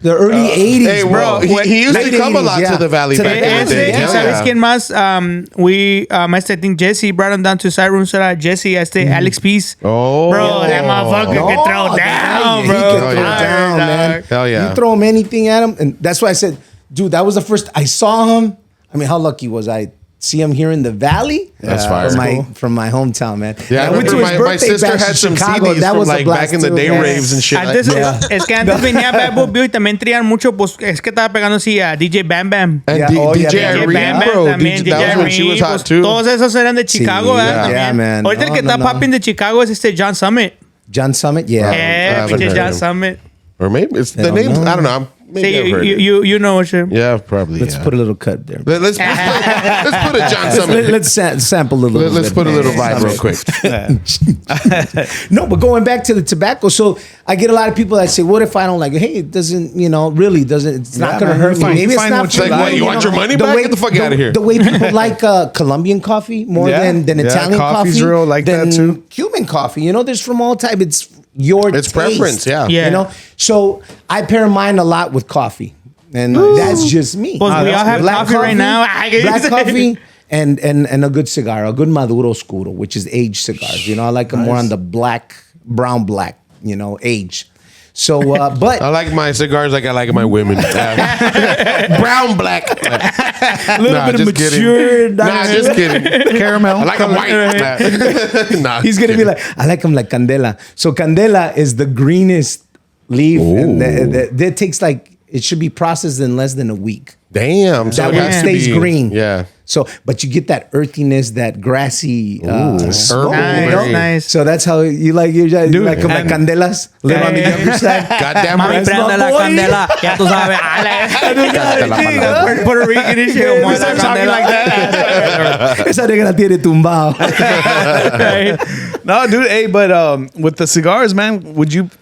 the early 80s, Hey, bro, he used to Late come a 80s, lot yeah. to the Valley To the back in the Valley, day. yeah. Hell ¿Sabes yeah. quién más? I think Jesse brought him down to Side Room Soda. Jesse, Alex Peace. Oh. Bro, that motherfucker No, can throw the down, guy, bro. He can throw yeah. down, man. Hell yeah. You throw him anything at him, and that's why I said, dude, that was the first I saw him. I mean, how lucky was I? See him here in the Valley. That's fire. From my hometown, man. Yeah, I And went to remember his my birthday sister back had in some Chicago. CDs That from was a like blast back in the too, day man. raves and shit. Antes, es que antes venía Bad Boy Bill y también traían mucho, pues, es que estaba pegando así a DJ Bam Bam. And Yeah, oh, yeah, DJ DJ Irene, Bam Bam bro. también, That was when she was hot pues, too. Todos esos eran de Chicago, Sí, ¿verdad? yeah, También. man. Ahorita el que No, está no, no. popping de Chicago es John Summit. John Summit, yeah. Yeah, haven't pinche heard John him. Summit. Or maybe it's the Hell name. no. I don't know. maybe I've heard it. You know what you. Yeah, probably. Let's put a little cut there. Let's put a John Summit. Let's sample a little. Let's bit, put a little man. vibe real quick. No, but going back to the tobacco, so I get a lot of people that say, "What if I don't like it?" Hey, it doesn't, really doesn't. It's not going to hurt me. Fine, Maybe it's find not what for you Like, what, you you want your money back? Get the fuck out of here. The way people like Colombian coffee more Yeah. than Yeah, Italian coffee's coffee, real like that than too. Cuban coffee. There's from all type. It's your It's taste, preference, yeah. Yeah. So I pair mine a lot with coffee, and that's just me. Well, we all have Black coffee right now. Black coffee. And a good cigar, a good Maduro Oscuro, which is aged cigars. I like them more on the brown black, age. So, but I like my cigars like I like my women. Brown, black. a little bit of mature. Nah, just kidding. Caramel. I like them white. Nah. He's gonna be like, I like them like candela. So candela is the greenest leaf, and that takes it should be processed in less than a week. Damn. So That it one has to stays be- green. Yeah. So, but you get that earthiness, that grassy smoke. Herbal, nice. So that's how you like them like candelas. Live on the younger side. Goddamn Mami, right. prende la boy. candela. Ya tú sabes. Puerto Rican and shit. Como la candela. Esa nigga la tiene tumbado. No, dude. Hey, but with the cigars, man,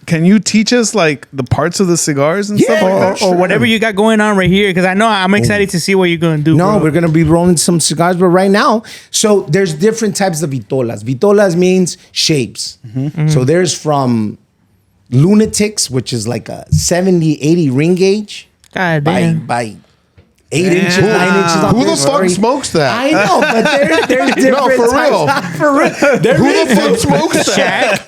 can you teach us like the parts of the cigars and stuff like that? Or whatever you got going on right here, because I know I'm excited to see what you're gonna do. No, bro. we're gonna be rolling some cigars, but right now, so there's different types of vitolas. Vitolas means shapes. So there's from lunatics, which is like a 70, 80 ring gauge God by damn. 8 inches, 9 inches. On Who the this. fuck smokes that? I know, but there's different No, for types. real. For real. There Who is the fuck smokes that?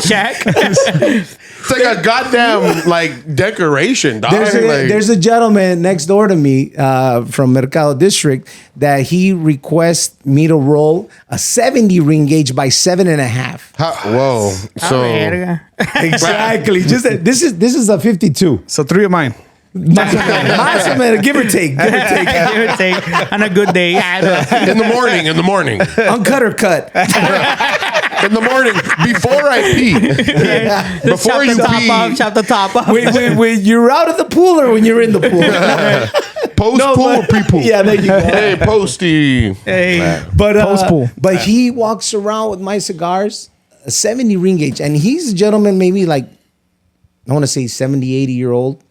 Shaq. It's like a goddamn decoration, dog. There's a gentleman next door to me from Mercado District that he requests me to roll a 70 ring gauge by 7.5. Whoa. So Exactly. Just this is a 52. So 3 of mine. Más o menos, give or take. Give or take. On a good day. in the morning. Uncut or cut. In the morning, before I pee. Before you pee. Chop the top off. When you're out of the pool or when you're in the pool? Post-pool or pre-pool? Yeah, there you go. Hey, Posty. Hey. But Post-pool. But he walks around with my cigars, a 70 ring gauge, and he's a gentleman, maybe like I want to say 70, 80-year-old,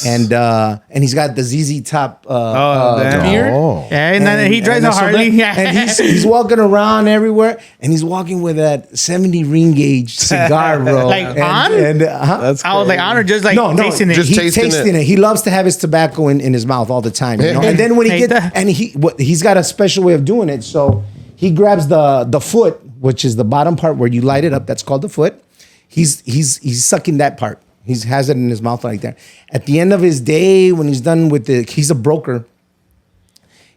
and he's got the ZZ Top damn. beard. Yeah, and then he drives a that's so Harley. bad. And he's walking around everywhere, and he's walking with that 70 ring gauge cigar, bro. Like on? That's I was like, on or just like no, tasting it. just He's tasting tasting it. it. He loves to have his tobacco in his mouth all the time. Yeah. And then when he Take gets, that. and he's got a special way of doing it. So he grabs the foot, which is the bottom part where you light it up. That's called the foot. He's sucking that part. He has it in his mouth like that. At the end of his day, when he's done with he's a broker.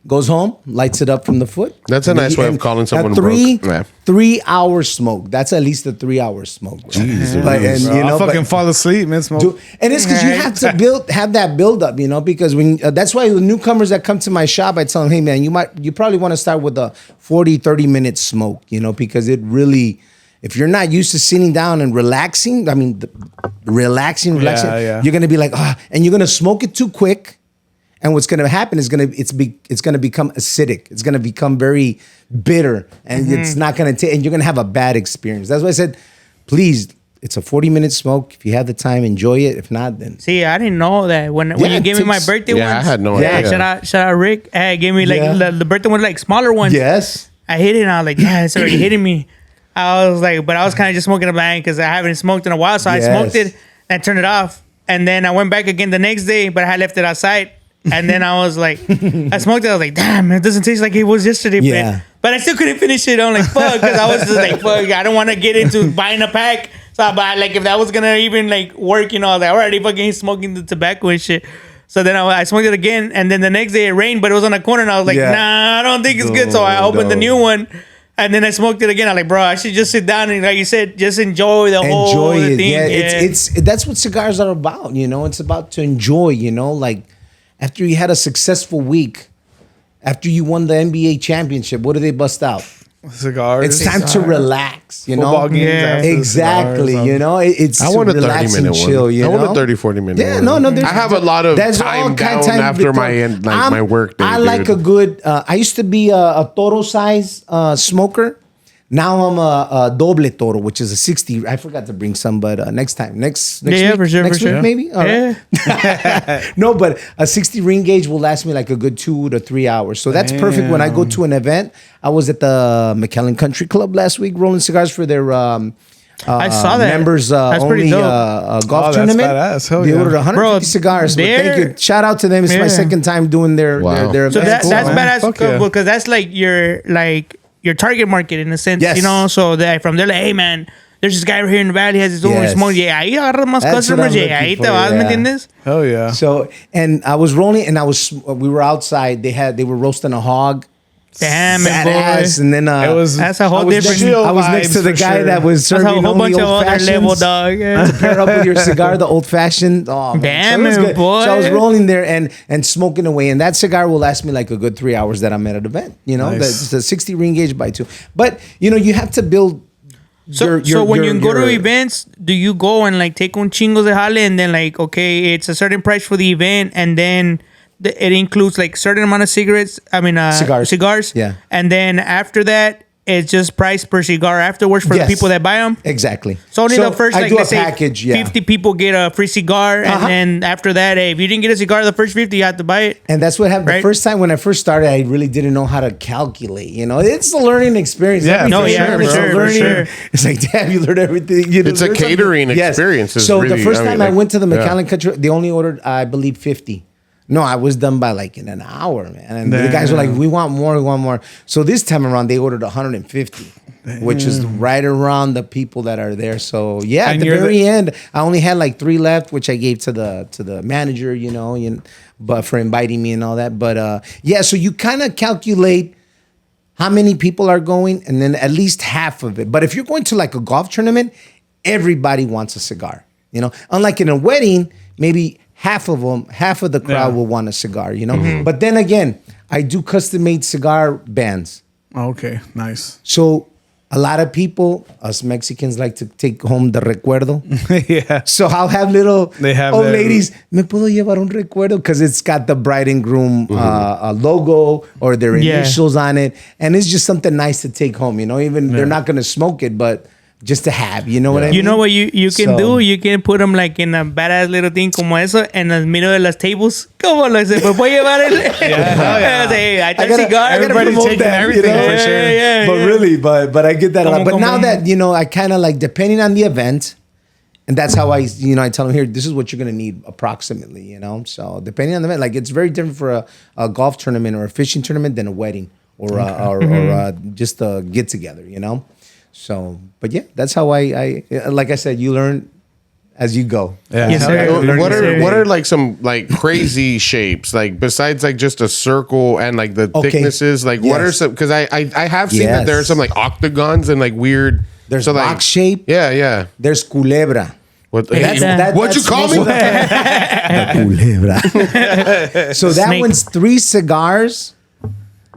Goes home, lights it up from the foot. That's a nice way of calling someone broke. broke. Yeah. 3 hours smoke. That's at least a 3 hour smoke. Bro. Jesus. Like, and, Bro, you know, I'll fucking but- fall asleep, man. Smoke. Dude, and it's because you have to have that build up, because when that's why the newcomers that come to my shop, I tell them, hey man, you probably want to start with a 40-30 minute smoke, because it really, if you're not used to sitting down and relaxing, I mean, relaxing, yeah. you're gonna be like, and you're gonna smoke it too quick. And what's going to happen is it's going to become acidic. It's going to become very bitter, and it's not going to take. And you're going to have a bad experience. That's why I said, please, it's a 40-minute smoke. If you have the time, enjoy it. If not, then See, I didn't know that when Yeah, you gave me my takes- birthday Yeah, ones. I had no Yeah. idea. Shout out Rick. Gave me like Yeah. the birthday ones, like smaller ones. yes. I hit it and I was like, yeah, it's already hitting me. I was like, but I was kind of just smoking a bang because I haven't smoked in a while. So I Yes. smoked it and I turned it off. And then I went back again the next day, but I had left it outside. And then I was like, I smoked it. I was like, damn, it doesn't taste like it was yesterday. Yeah. But I still couldn't finish it. I'm like, fuck, because I was just like, fuck, I don't want to get into buying a pack. So I buy, like, if that was going to even like work, I was like, already fucking smoking the tobacco and shit. So then I smoked it again. And then the next day it rained, but it was on a corner. And I was like, Yeah. nah, I don't think it's good. So I opened the new one. And then I smoked it again. I'm like, bro, I should just sit down and, like you said, just enjoy the whole Enjoy it. thing. Yeah, it's that's what cigars are about. It's about to enjoy. Like after you had a successful week, after you won the NBA championship, what do they bust out? Cigars. It's time to relax, you know? Football games Yeah. after Exactly, cigars, you know? It's I to want a relax 30-minute and chill, one. you I know? want a 30, 40-minute Yeah, one. no, there's, I have a lot of there's time all kind down of after my my work day, I like dude. a good, I used to be a Toro size smoker. Now I'm a doble Toro, which is a 60. I forgot to bring some, but next time. Next Yeah, week, for sure, next for week sure. maybe? All right. Yeah. No, but a 60 ring gauge will last me like a good 2 to 3 hours. So that's perfect when I go to an event. I was at the McAllen Country Club last week rolling cigars for their I saw that. members That's pretty only dope. golf Oh, that's tournament. badass. Hell They yeah. ordered 150 Bro, cigars. But thank they're- you. Shout out to them. It's my Yeah. second time doing their Wow. their So event. that's man. badass Fuck yeah. because that's like your target market in a sense, Yes. you know. So that from there, like, hey man, there's this guy over here in the valley has his own Yes. smoke. Yeah, ahí agarras más That's customers. what I'm Yeah, ahí looking te for, vas, ¿me yeah. entiendes? Hell yeah. So, and I was rolling, and we were outside. They were roasting a hog. Damn it, Badass. boy. And then That's a whole I was different. next- I was next to the vibes guy for that was That's a serving whole only bunch of old other level, fashions. dog. Yeah. Pair up with your cigar, the old fashioned. Oh, man. Damn so it was it, good. boy. So I was rolling there and smoking away, and that cigar will last me like a good 3 hours that I'm at an event. You know, Nice. the 60 ring gauge by 2. But you know, you have to build. So when you go to events, do you go and like take un chingo de jale and then like, okay, it's a certain price for the event and then it includes like certain amount of cigarettes, cigars. Yeah. And then after that, it's just price per cigar afterwards for Yes. the people that buy them. Exactly. So only the first, I like, do let's a say package, yeah. 50 people get a free cigar. Uh-huh. And then after that, hey, if you didn't get a cigar the first 50, you have to buy it. And that's what happened. Right? The first time when I first started, I really didn't know how to calculate. You know, it's a learning experience. Yeah, Every no, day, yeah, for it's a sure, for learning- sure. It's like, damn, you learn everything. You It's a learn something. catering experience is So the really- first I mean, time I like, went to the yeah. McAllen Country, they only ordered, I believe, 50. No, I was done by like in an hour, man. And the guys were like, we want more. So this time around, they ordered 150. Which is right around the people that are there. So yeah, And at the you're very end, I only had like 3 left, which I gave to the manager, but for inviting me and all that. But yeah, so you kind of calculate how many people are going, and then at least half of it. But if you're going to like a golf tournament, everybody wants a cigar. You know, unlike in a wedding, maybe half of the crowd will want a cigar. You know, but then again, I do custom made cigar bands. Okay, nice. So a lot of people, us Mexicans, like to take home the recuerdo. Yeah. So I'll have little They have old that- ladies, ¿me puedo llevar un recuerdo? Because it's got the bride and groom logo or their Yeah. initials on it. And it's just something nice to take home, Even they're not going to smoke it, but just to have, you know what I mean? You know what you can So- do? You can put them like in a badass little thing como eso en el medio de las tables. Como lo se puede llevar el. yeah. Say, I I take gotta- cigar. I gotta Everybody promote taking that, everything for Yeah, sure. yeah, But yeah. really, but I get that a lot. But Como- now that, I kind of like, depending on the event, and that's how I tell them here, this is what you're going to need approximately, So depending on the event, like it's very different for a golf tournament or a fishing tournament than a wedding or just a get together, So, but yeah, that's how I like I said, you learn as you go. Yeah. Yes, sir. What are like some like crazy shapes like besides like just a circle and like the Okay. thicknesses like what are Yes. some because I have seen that there are Yes. some like octagons and like weird There's so, like, box shape. yeah There's culebra. what That's- what you that's call me most of the- culebra. So that Snake. one's 3 cigars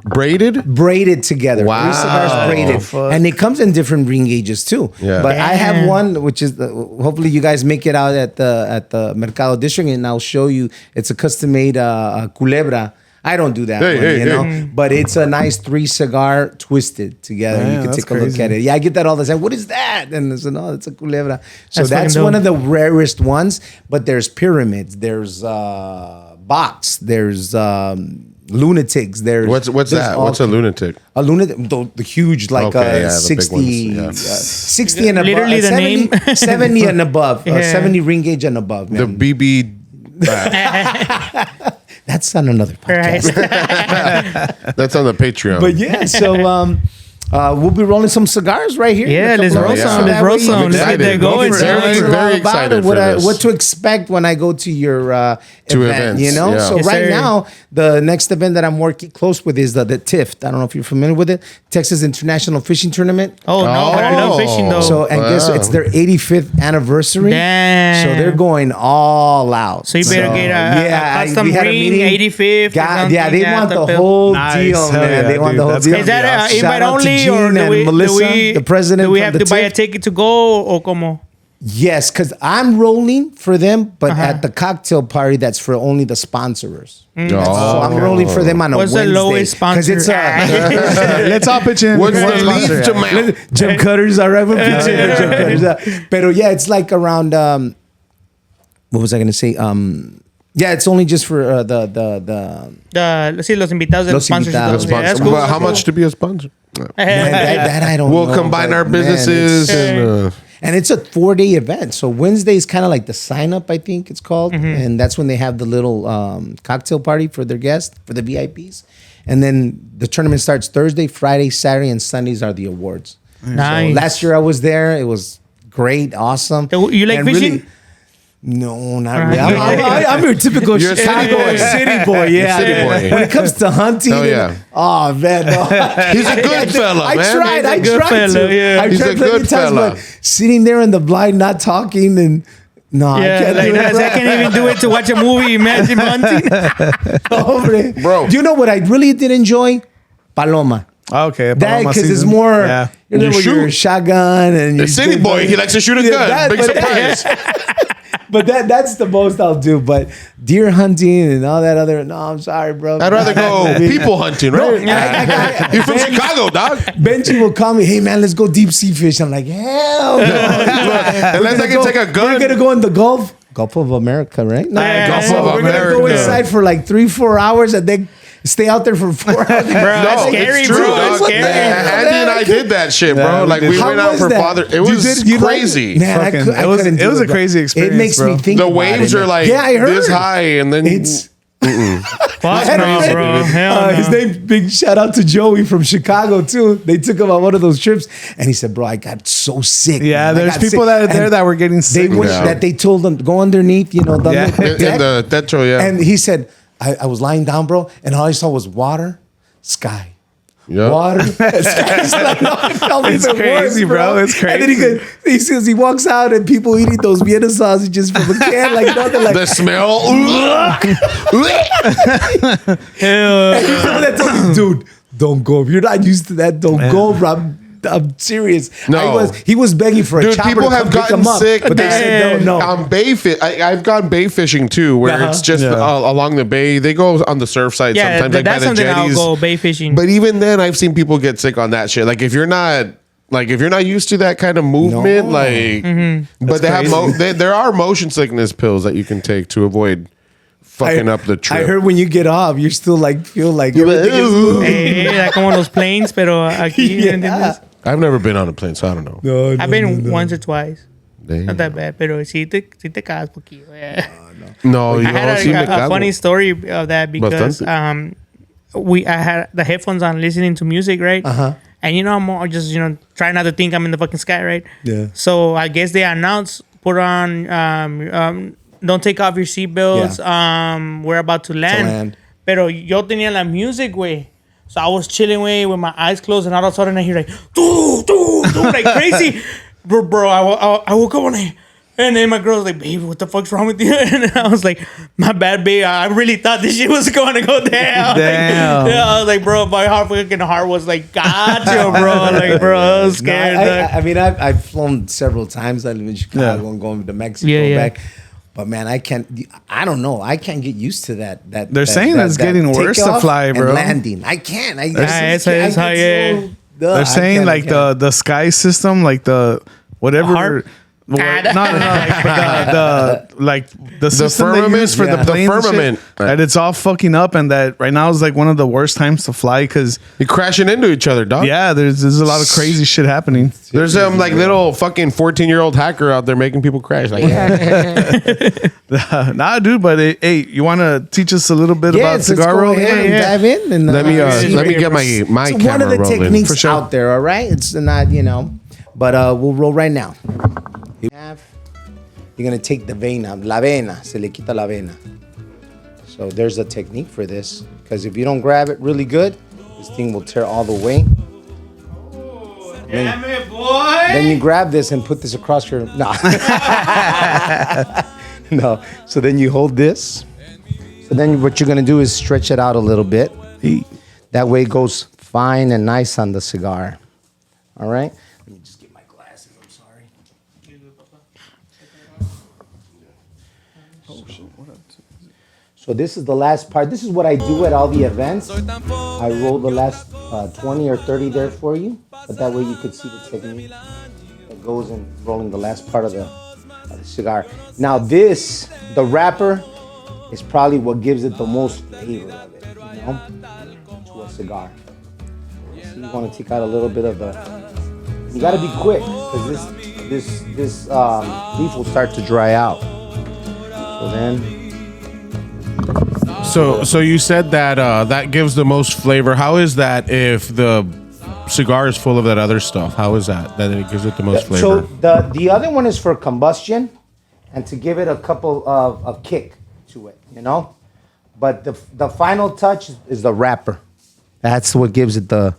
braided braided together. Wow. 3 cigars braided. Fuck. And it comes in different ring gauges too. Yeah. But I have Damn. one, which is hopefully you guys make it out at the Mercado District, and I'll show you. It's a custom made culebra. I don't do that Hey, one, hey, But it's a nice 3 cigar twisted together. Man, You can that's take a look crazy. at it. Yeah, I get that all the time. What is that? And I said, no, it's a culebra. So That's that's fucking one dope. of the rarest ones. But there's pyramids. There's box. There's lunatics. There's what's there's that all what's a lunatic a lunatic, the huge, like Okay, yeah, the big 60, ones, yeah. 60 and above. Literally the 70, name. 70 and above. Yeah. 70 ring gauge and above, the man. BB That's on another podcast. Right. that's on the Patreon But yeah, so we'll be rolling some cigars right here. Yeah, in a let's couple roll of yeah. minutes. some. So Let's that roll way you some. can Let's get excited. that going. Very, son. very, very excited for this. what to expect when I go to your To event, events, yeah. So Yes, right sir. now, the next event that I'm working close with is the TIFT. I don't know if you're familiar with it. Texas International Fishing Tournament. Oh, no, but I love fishing though. So and guess Wow. it's their 85th anniversary. Damn. So they're going all out. So you better get a custom we had a ring, meeting. 85th. or Yeah, something. they want the bill. whole Nice. deal, Hell man. yeah, they want dude. the whole That's deal. gonna Is that be a awesome. Shout invite out to only Gene or and Melissa, the president Do we from have the to buy a TIP. ticket to go or como? Yes, because I'm rolling for them, but at the cocktail party, that's for only the sponsors. Oh. So I'm rolling for them on a What's Wednesday. the lowest sponsor? It's Let's all pitch in. What's One the sponsor, least yeah. amount? Jim Cutter's, all right, we'll pitch in for Jim Cutter's. But yeah, it's like around, what was I going to say? Yeah, it's only just for Sí, los invitados de Los sponsors. invitados. Yeah, that's cool. But how much to be a sponsor? Man, that I don't know. We'll combine but our man, businesses it's- and it's a 4-day event. So Wednesday is kind of like the sign up, I think it's called. And that's when they have the little cocktail party for their guests, for the VIPs. And then the tournament starts Thursday, Friday, Saturday, and Sundays are the awards. Nice. So last year I was there. It was great, awesome. You like And fishing? No, not really. I'm your typical You're a city Chicago boy. city boy. Yeah, City boy. When it comes to hunting, Oh, yeah. oh man, no. He's a good fella, I man. tried. He's a I good tried fella, to. yeah. I He's tried a plenty good of times, fella. but sitting there in the blind, not talking, and no, I Yeah, can't like do that. it. I can't even do it to watch a movie. Imagine hunting. Hombre. Bro. Do you know what I really did enjoy? Paloma. Okay, That Paloma because it's season. more. Yeah. You know, You with your shoot. shotgun and The you city shoot- boy, he likes to shoot a gun. that- Big but- surprise. But that's the most I'll do. But deer hunting and all that other. No, I'm sorry, bro. I'd rather go people hunting, No, right? You're from Chicago, dog. Benji will call me, hey man, let's go deep sea fish. I'm like, hell no. Unless I can take a gun. We're gonna go in the Gulf of America, right? No, Yeah, Gulf so of we're gonna go America. inside for like 3-4 hours and then stay out there for 4 hours. Bro, that's scary, it's true, bro. dog. It's scary. Andy and I did that shit, bro. Yeah, we Like did. we How went out was for that? father. It You was did- you liked crazy. it? Man, Fucking- I it was- couldn't it do was a bro. crazy experience, It makes bro. me think The about waves it, are man. like yeah, I heard this high, and then It's Fuck no, bro. Hell his no. name, big shout out to Joey from Chicago too. They took him on one of those trips, and he said, "Bro, I got so sick." Yeah, man. I there's got people sick." that are there And that were getting they sick. went, Yeah. that they told them go underneath, the Yeah. in the techo, yeah. And he said, I was lying down, bro, and all I saw was water, sky. Yep. Water. It's like, no, it felt It's even crazy, bro. It's And then he says he walks out and people eating those Vienna sausages from a can like nothing. Like The smell. that told me, dude, don't go. If you're not used to that, don't go, bro. I'm serious. No. He was begging for a Dude, chopper people to come have pick gotten him up, sick. but they said no. I've gone bay fishing too, where Uh-huh. it's just Yeah. along the bay. They go on the surf side Yeah, sometimes, like by that's the something I'll jetties. go bay fishing. But even then, I've seen people get sick on that shit. Like if you're not used to that kind of movement, No. Mm-hmm. but they have there are motion sickness pills that you can take to avoid fucking up the trip. I heard when you get off, you still like feel like everything is moving. Like como los planes, pero aquí, Yeah. ¿entiendes? I've never been on a plane, so I don't know. No, I've been once or twice. Damn. Not that bad, pero sí te cagas poquillo. Yeah. No, I had sí me a cago. funny story of that because Bastante. I had the headphones on listening to music, right? And I'm more just trying not to think I'm in the fucking sky, right? Yeah. So I guess they announced, put on, don't take off your seatbelts. We're about to land. land. Pero yo tenía la music, way. So I was chilling, way, with my eyes closed, and all of a sudden I hear like, doo, doo, doo, like crazy. Bro, I woke up and then my girl's like, baby, what the fuck's wrong with you? And I was like, my bad, babe. I really thought this shit was going to go down. Damn. Like, I was like, bro, my heart was like, gotcha, bro. Like, bro, I was No, scared. I mean, I've flown several times. I live in Chicago and going to Mexico back. But man, I don't know. I can't get used to that. They're saying it's getting worse to takeoff fly, and bro. landing. I can't. They're saying like the sky system, like the whatever. Heart? No, like the system they firmament, use for yeah. the planes, The firmament. that it's all fucking up, and that right now is like one of the worst times to fly because You're crashing into each other, dog. there's a lot of crazy shit happening. There's like little fucking 14-year-old hacker out there making people crash. Like, Nah, dude, but hey, you want to teach us a little bit about cigar roll rolling? and dive in. And, Let me see get my it's camera one of the rolling. techniques For sure. out there. All right, it's not but we'll roll right now. You're gonna take the vena, la vena, se le quita la vena. So there's a technique for this, because if you don't grab it really good, this thing will tear all the way. Damn it, boy. Then you grab this and put this across your no. So then you hold this. So then what you're gonna do is stretch it out a little bit. That way it goes fine and nice on the cigar. All right. Let me just get my glasses. I'm sorry. Oh shit! What happened? So this is the last part. This is what I do at all the events. I roll the last 20 or 30 there for you, but that way you could see the technique that goes in rolling the last part of the cigar. Now this, the wrapper, is probably what gives it the most flavor of it, you know, to a cigar. So you want to take out a little bit of the. You got to be quick because this leaf will start to dry out. So then. So you said that that gives the most flavor. How is that if the cigar is full of that other stuff? How is that it gives it the most flavor? So the other one is for combustion and to give it a couple of kick to it, you know? But the final touch is the wrapper. That's what gives it the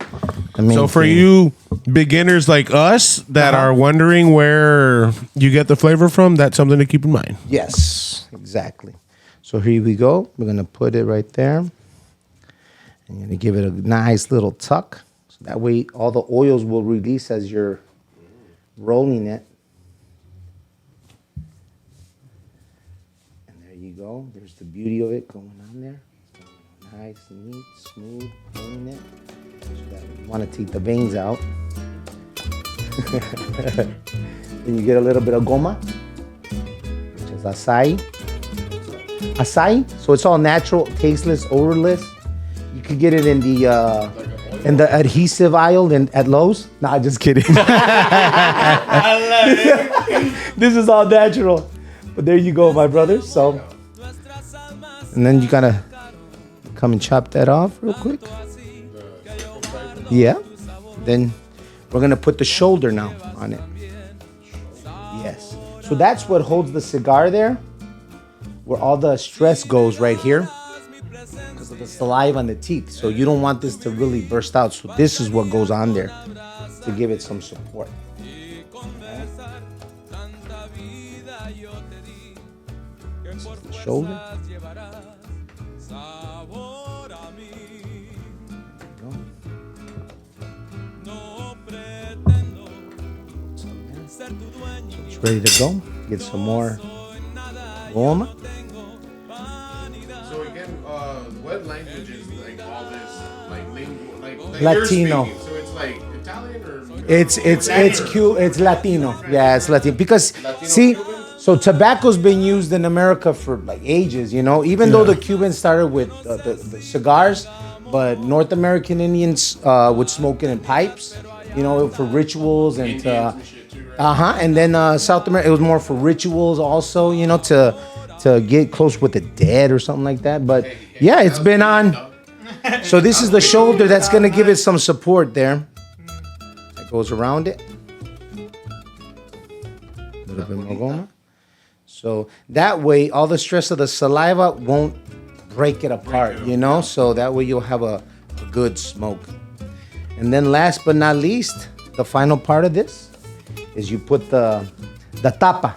main So for thing. you beginners like us that are wondering where you get the flavor from, that's something to keep in mind. Yes, exactly. So here we go. We're going to put it right there. And you're going to give it a nice little tuck. So that way all the oils will release as you're rolling it. And there you go. There's the beauty of it going on there. Nice, neat, smooth, rolling it. So that you want to take the veins out. Then you get a little bit of goma, which is acai. Acai, so it's all natural, tasteless, odorless. You could get it in the adhesive aisle at Lowe's. Nah, just kidding. This is all natural. But there you go, my brother. So, and then you gotta come and chop that off real quick. Yeah. Then we're gonna put the shoulder now on it. Yes. So that's what holds the cigar there. Where all the stress goes right here because of the saliva and the teeth. So you don't want this to really burst out. So this is what goes on there to give it some support. Okay. This is the shoulder. So it's ready to go. Get some more goma. So again, what language is like all this, like Latino. You're speaking? So it's like Italian or It's Latino. Yeah, it's Latino because see, so tobacco's been used in America for like ages. You know, even though the Cubans started with the cigars, but North American Indians would smoke it in pipes. You know, for rituals and. And then South America, it was more for rituals also, you know, to get close with the dead or something like that. But yeah, it's been on. So this is the shoulder that's going to give it some support there. That goes around it. A little bit more goma. So that way, all the stress of the saliva won't break it apart, you know? So that way you'll have a good smoke. And then last but not least, the final part of this is you put the tapa.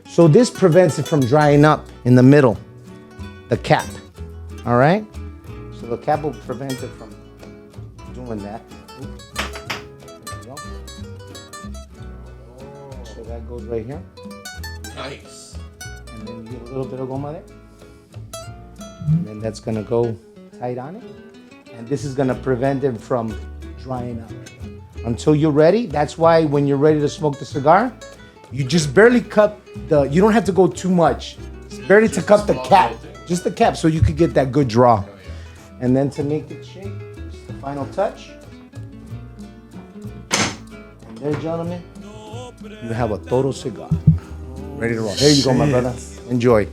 So this prevents it from drying up in the middle, the cap, all right? So the cap will prevent it from doing that. Oops. There you go. So that goes right here. nice. And then you get a little bit of goma there. And then that's gonna go tight on it. And this is gonna prevent it from drying up. Until you're ready. That's why when you're ready to smoke the cigar, you just barely cut you don't have to go too much. It's barely to cut the cap. Just the cap so you could get that good draw. And then to make it shake, just the final touch. And there, gentlemen, you have a Toro cigar. Ready to roll. There you go, my brother. Enjoy.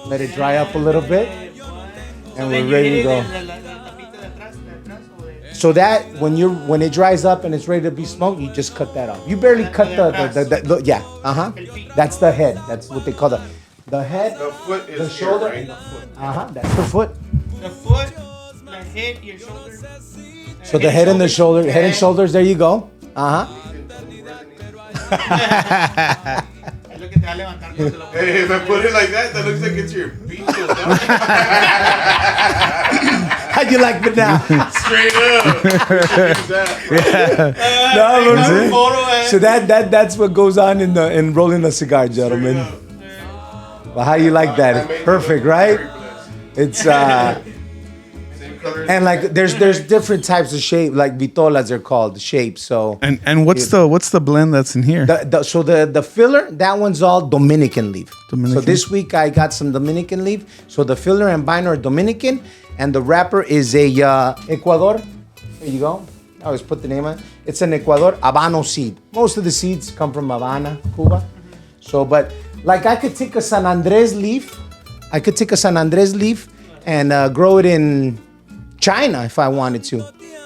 Let it dry up a little bit. And we're ready to go. So that when it dries up and it's ready to be smoked, you just cut that off. You barely cut the That's the head. That's what they call the head. The foot is the shoulder, here, right? and the foot. That's the foot. The foot, the head, your shoulder. So the head and the shoulder, head and shoulders. There you go. Hey, if I put it like that, that looks like it's your beach. How'd you like me now? Straight up. So that's what goes on in rolling a cigar, gentlemen. Well, how you like that? It's perfect, right? It's and like there's different types of shape, like vitolas they're called, the shapes. So And what's the blend that's in here? the filler, that one's all Dominican leaf. Dominican? So this week I got some Dominican leaf. So the filler and binder are Dominican, and the wrapper is a Ecuador. There you go. I always put the name on it. It's an Ecuador Habano seed. Most of the seeds come from Havana, Cuba. So, but like I could take a San Andres leaf. And grow it in China if I wanted to.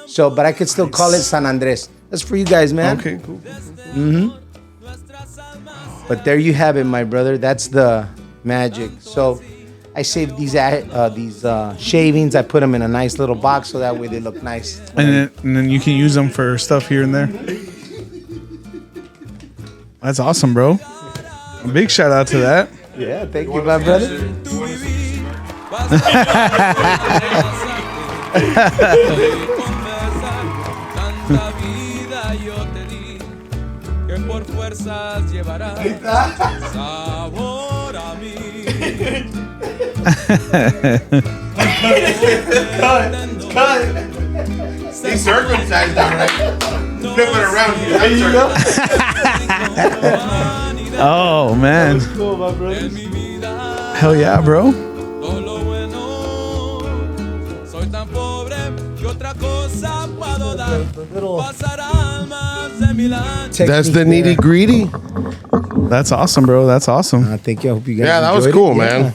So, but I could still call it San Andres. That's for you guys, man. Okay, cool. But there you have it, my brother. That's the magic. So I saved these shavings. I put them in a nice little box so that way they look nice. And then you can use them for stuff here and there. That's awesome, bro. A big shout out to that. Yeah, thank you, my brother. He's circumcised now, right? Flip it around. There you go. Oh man. Cool, my brother. Hell yeah, bro. That's the nitty gritty. That's awesome, bro. That's awesome. Thank you. I hope you guys Yeah, that was enjoyed cool, it. man. Yeah.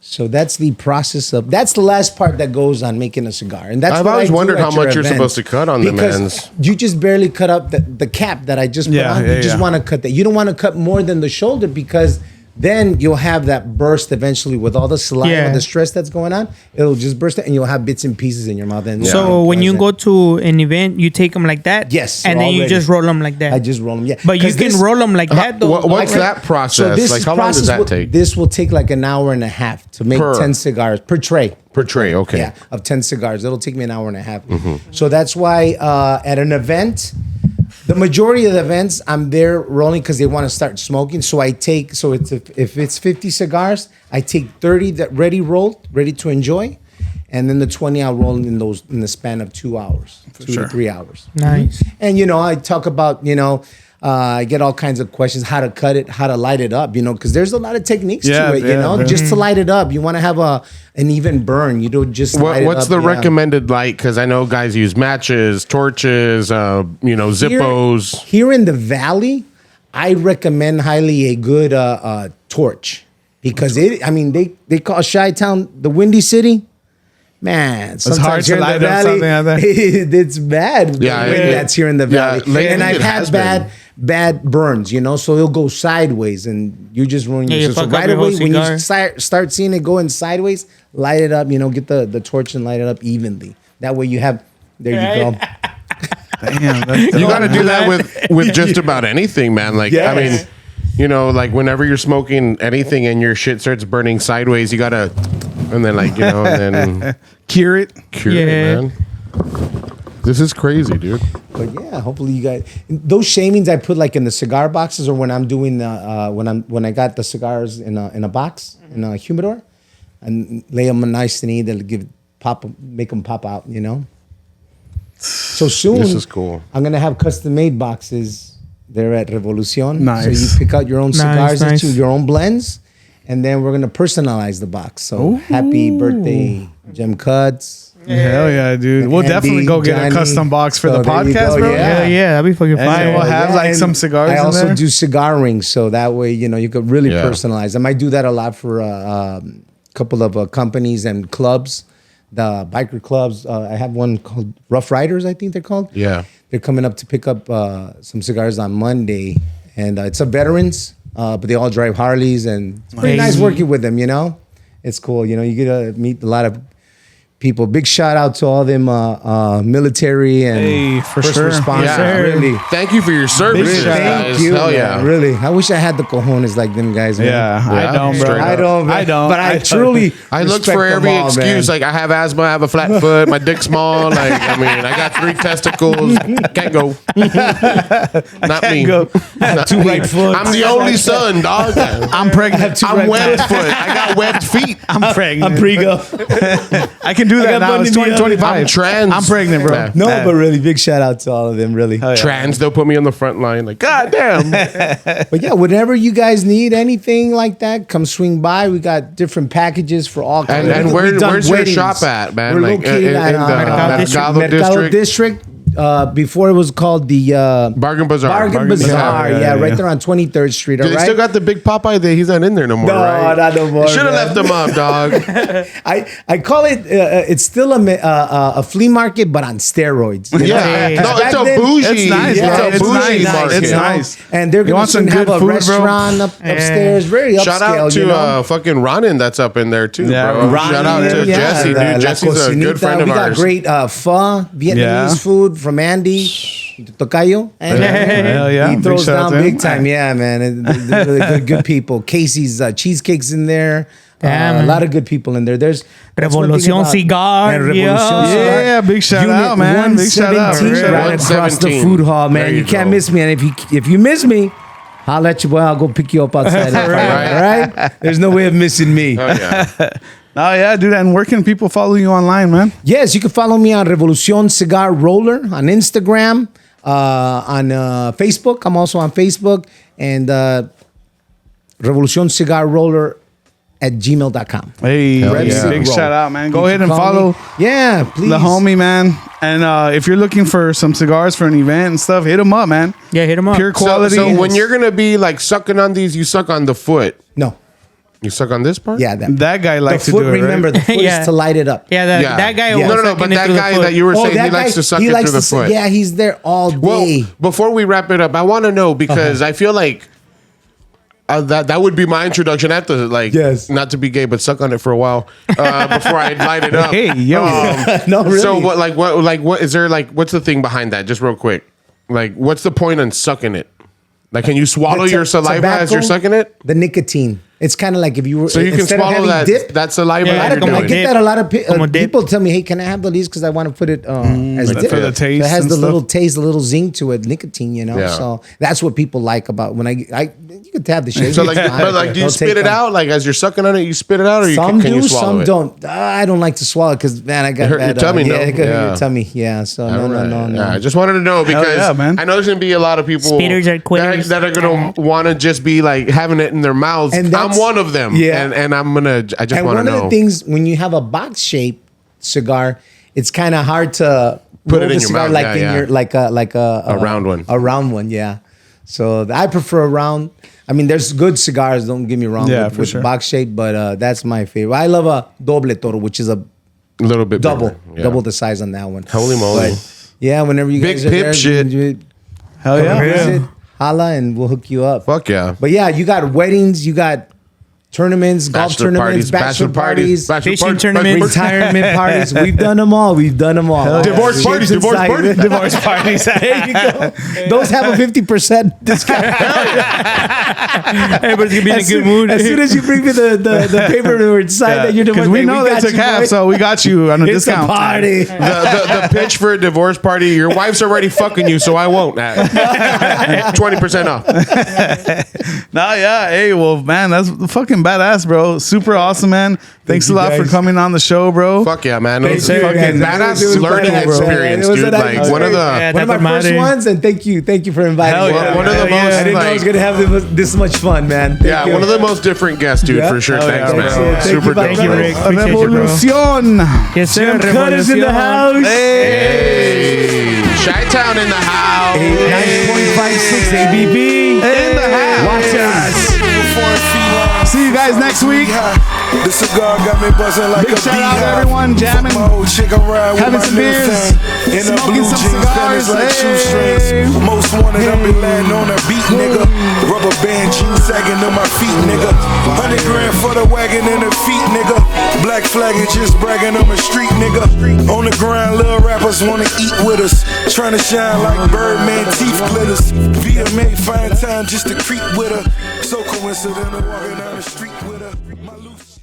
So that's the process of. That's the last part that goes on making a cigar, and that's. I've what always I do wondered at how your much you're events. supposed to cut on them Because ends. you just barely cut up the cap that I just put Yeah, on. yeah, You just yeah. want to cut that. You don't want to cut more than the shoulder because then you'll have that burst eventually with all the saliva, Yeah. the stress that's going on. It'll just burst it, and you'll have bits and pieces in your mouth. And So when you go to an event, you take them like that. Yes, and then you already. just roll them like that. I just roll them. Yeah, but you 'Cause can this- roll them like that though. What's that process? Like, how long does that take? This will take like an hour and a half to make Per- 10 cigars per tray. Per tray, okay. Yeah, of 10 cigars. It'll take me an hour and a half. So that's why at an event, the majority of the events, I'm there rolling because they want to start smoking. So I take, if it's 50 cigars, I take 30 that ready rolled, ready to enjoy. And then the 20 I'll roll in the span of 2 hours, 2 sure. to 3 hours. Nice. And, I talk about, I get all kinds of questions, how to cut it, how to light it up, because there's a lot of techniques Yeah, to it, yeah. just to light it up. You want to have an even burn. You don't just light What's it up. the recommended light? Because I know guys use matches, torches, Zippos. Here in the valley, I recommend highly a good torch because they call Chi-Town the Windy City. Man, sometimes hard to here in light the up valley, something like that. it's bad. Yeah, the wind that's here in the valley, lately and I've it had has been. bad burns. So it'll go sideways, and you just ruin Yeah, you yourself. So fuck up right your whole away, when you cigar. start seeing it going sideways, light it up. Get the torch and light it up evenly. That way, you have. There you go. Damn, that's You got to do that with just about anything, man. Like, Yes. I mean, like whenever you're smoking anything and your shit starts burning sideways, you got to, and then and then cure it. cure Yeah. it, man. This is crazy, dude. But yeah, hopefully you guys those shavings I put like in the cigar boxes or when I'm doing when I got the cigars in a box in a humidor and lay them nice and neat and make them pop out. So soon This is cool. I'm gonna have custom made boxes there at Revolucion. Nice. So you pick out your own cigars, nice. your own blends, and then we're gonna personalize the box. So happy birthday, Gem Cuts. Hell yeah, dude. We'll Andy, definitely go get Johnny. a custom box for So the there you podcast, go, bro. yeah. Yeah, that'd be fucking And fire. then we'll have like and some cigars I in also there. do cigar rings, so that way you could really Yeah. personalize them. I do that a lot for a couple of companies and clubs, the biker clubs. I have one called Rough Riders, I think they're called. Yeah. They're coming up to pick up some cigars on Monday, and it's a veterans, but they all drive Harleys, and it's pretty nice working with them. It's cool. You get to meet a lot of people. Big shout out to all them military and for first sure. responders. Yeah. Really. Thank you for your service, shout out. guys. Thank you. Hell man. yeah. Really. I wish I had the cojones like them guys, man. Yeah, I Yeah, don't, bro. straight I up. don't, man. I don't. But I don't. truly I looked respect for them every all, excuse. man. Like, I have asthma, I have a flat foot, my dick's small. Like, I mean, I got 3 testicles. Can't go. Not me. go. Not Two me. right foot. I'm the only son, dog. I'm pregnant. I'm webbed foot. I got webbed feet. I'm pregnant. I'm pre-go. I can do that got now. one It's in the other. 2025. I'm trans. I'm pregnant, bro. Yeah. No, but really, big shout out to all of them, really. Trans, they'll put me on the front line. Like, God damn. But yeah, whenever you guys need anything like that, come swing by. We got different packages for all kinds. And We've done where's your weddings. shop at, man? We're Like, located at Mercado Mercado District. Before it was called the Bargain Bazaar. Bargain Bazaar. Yeah, right there on 23rd Street. Do All they right. still got the big Popeye there? He's not in there no more, No, right? not no more, Should have man. left him up, dog. I call it. It's still a flea market, but on steroids. you know? Yeah. Hey. No, it's Back a then- bougie. It's nice, Yeah, bro. It's a It's bougie nice. market. It's you know? nice. And they're You going want to some have good a food, bro? restaurant upstairs, very upscale. Shout out to you know? fucking Ronin that's up in there too, Yeah, bro. Ronin, Shout out to Yeah, Jesse, La dude. Jesse's a good Cocinita. friend of We got ours. great pho, Vietnamese Yeah. food from Andy, Tocayo. And Hell yeah. he Big throws shout out down to him. big time. Yeah, man. They're really good people. Casey's cheesecakes in there. Yeah, A lot of good people in there. That's one thing Revolucion about- Cigar, And Revolucion yeah. Cigar. Yeah, big shout Unit out, man. Big shout out. 117, right across the 117. food hall, There man. you You can't go. miss me. And if you miss me, I'll let you. Well, I'll go pick you up outside. All right. There's no way of missing me. Oh, yeah. Oh yeah, dude. And where can people follow you online, man? Yes, you can follow me on Revolucion Cigar Roller on Instagram, on Facebook. I'm also on Facebook, and Revolucion Cigar Roller at gmail.com. Hey, Rev yeah. Sig Big Roll. shout out, man. You Go can ahead and call follow me. Yeah, please. the homie, man. And if you're looking for some cigars for an event and stuff, hit him up, man. Yeah, hit him up. Pure quality. So when you're gonna be like sucking on these, you suck on the foot. No. You suck on this part. Yeah, that guy the likes to foot, do it. remember, Right? the foot Yeah. is to light it up. Yeah, that guy. No, was no, no. sucking But it that through the guy foot. that you were saying, that he likes to suck it through the foot. Yeah, he's there all Well, day. before we wrap it up, I want to know because I feel like that would be my introduction. I have to Yes. not to be gay, but suck on it for a while before I light it up. Hey, yo. No, really. So what is there like? What's the thing behind that? Just real quick, like what's the point on sucking it? Like, can you swallow The your saliva as you're tobacco, sucking it? The nicotine. It's kind of like if you were. So you can instead of swallow having that that saliva Yeah, that I you're como I doing. get that a lot of Como dip. people tell me, "Hey, can I have the leaves because I want to put it as Like dip?" for the So taste it has and the stuff? little taste, a little zing to it, nicotine. You know, Yeah. so that's what people like about when I you could have the shit. So like, but like, do you They'll spit take it them. out? Like as you're sucking on it, you spit it out, or you Some can do, you swallow some it? don't. I don't like to swallow because man, I got It hurt your bad, tummy, yeah, no? it could hurt Yeah. your tummy. Yeah, so no. Yeah, I just wanted to know because yeah, man. I know there's gonna be a lot of people Spitters are quitters. that are gonna want to just be like having it in their mouths. And I'm that's- one of them. Yeah. and I just And want one to know. of the things when you have a box shaped cigar, it's kind of hard to Put roll it the in your cigar mouth, like yeah, in yeah. your like a round one. A round one, yeah. So I prefer a round. I mean, there's good cigars. Don't get me wrong. Yeah, with, for with sure. box shape, but that's my favorite. I love a doble toro, which is a little bit double, bigger. Yeah. double the size on that one. Holy moly. But, yeah, whenever you Big guys are pip there, shit. Hell come yeah. visit, holla, and we'll hook you up. Fuck yeah. But yeah, you got weddings, you got tournaments, golf Bachelor tournaments, bachelor parties, bachelor Fishing parties, tournaments. retirement parties. We've done them all. Divorce Ships parties, divorce inside. parties. Divorce parties. There you go. Those have a 50% discount. Everybody's gonna be in a good mood. As soon as you bring me the paper or sign that you're Because we know they took half, so we got you on a it's discount. a party. The pitch for a divorce party. Your wife's already fucking you, so I won't. 20% off. Nah, yeah. Hey, well, man, that's fucking badass, bro. Super awesome, man. Thanks a you, lot for guys. coming on the show, bro. Fuck yeah, man. It was Thank a you, fucking guys. badass It was learning badass, bro. experience, It was dude. a nice Like one of the Yeah, one of my Dr. first Mate. ones, and thank you for inviting Hell me. yeah. one of the Hell yeah. most I didn't know I was like, gonna have this much fun, man. Thank yeah, you. one of the most different guests, dude, Yeah. for sure. Hell Thanks, yeah, man. bro. Thank Super you, dope. Thank you, man. Rick. Appreciate you, bro. Revolucion. Yes, sir. Jim Cutter's in the Revolucion. house. Hey, Chi-Town in the house. 9.56 ABB In the house. Watch us. See you guys next week. The cigar got me buzzing like Big a shout out to beehive. everyone jamming, Fuck my old chick, I'm riding with having my some new beers, thing. In the smoking blue some jeans, cigars. panties like Hey. shoestrings. Most wanted, I be landing on a beat, nigga. Rubber band jeans sagging to my feet, nigga. 100 grand for the wagon and the feet, nigga. Black flag and just bragging on the street, nigga. On the grind, little rappers wanna eat with us. Trying to shine like Birdman, teeth glitters. VMA, find time just to creep with her. So coincidental, walking down the street with her. My loose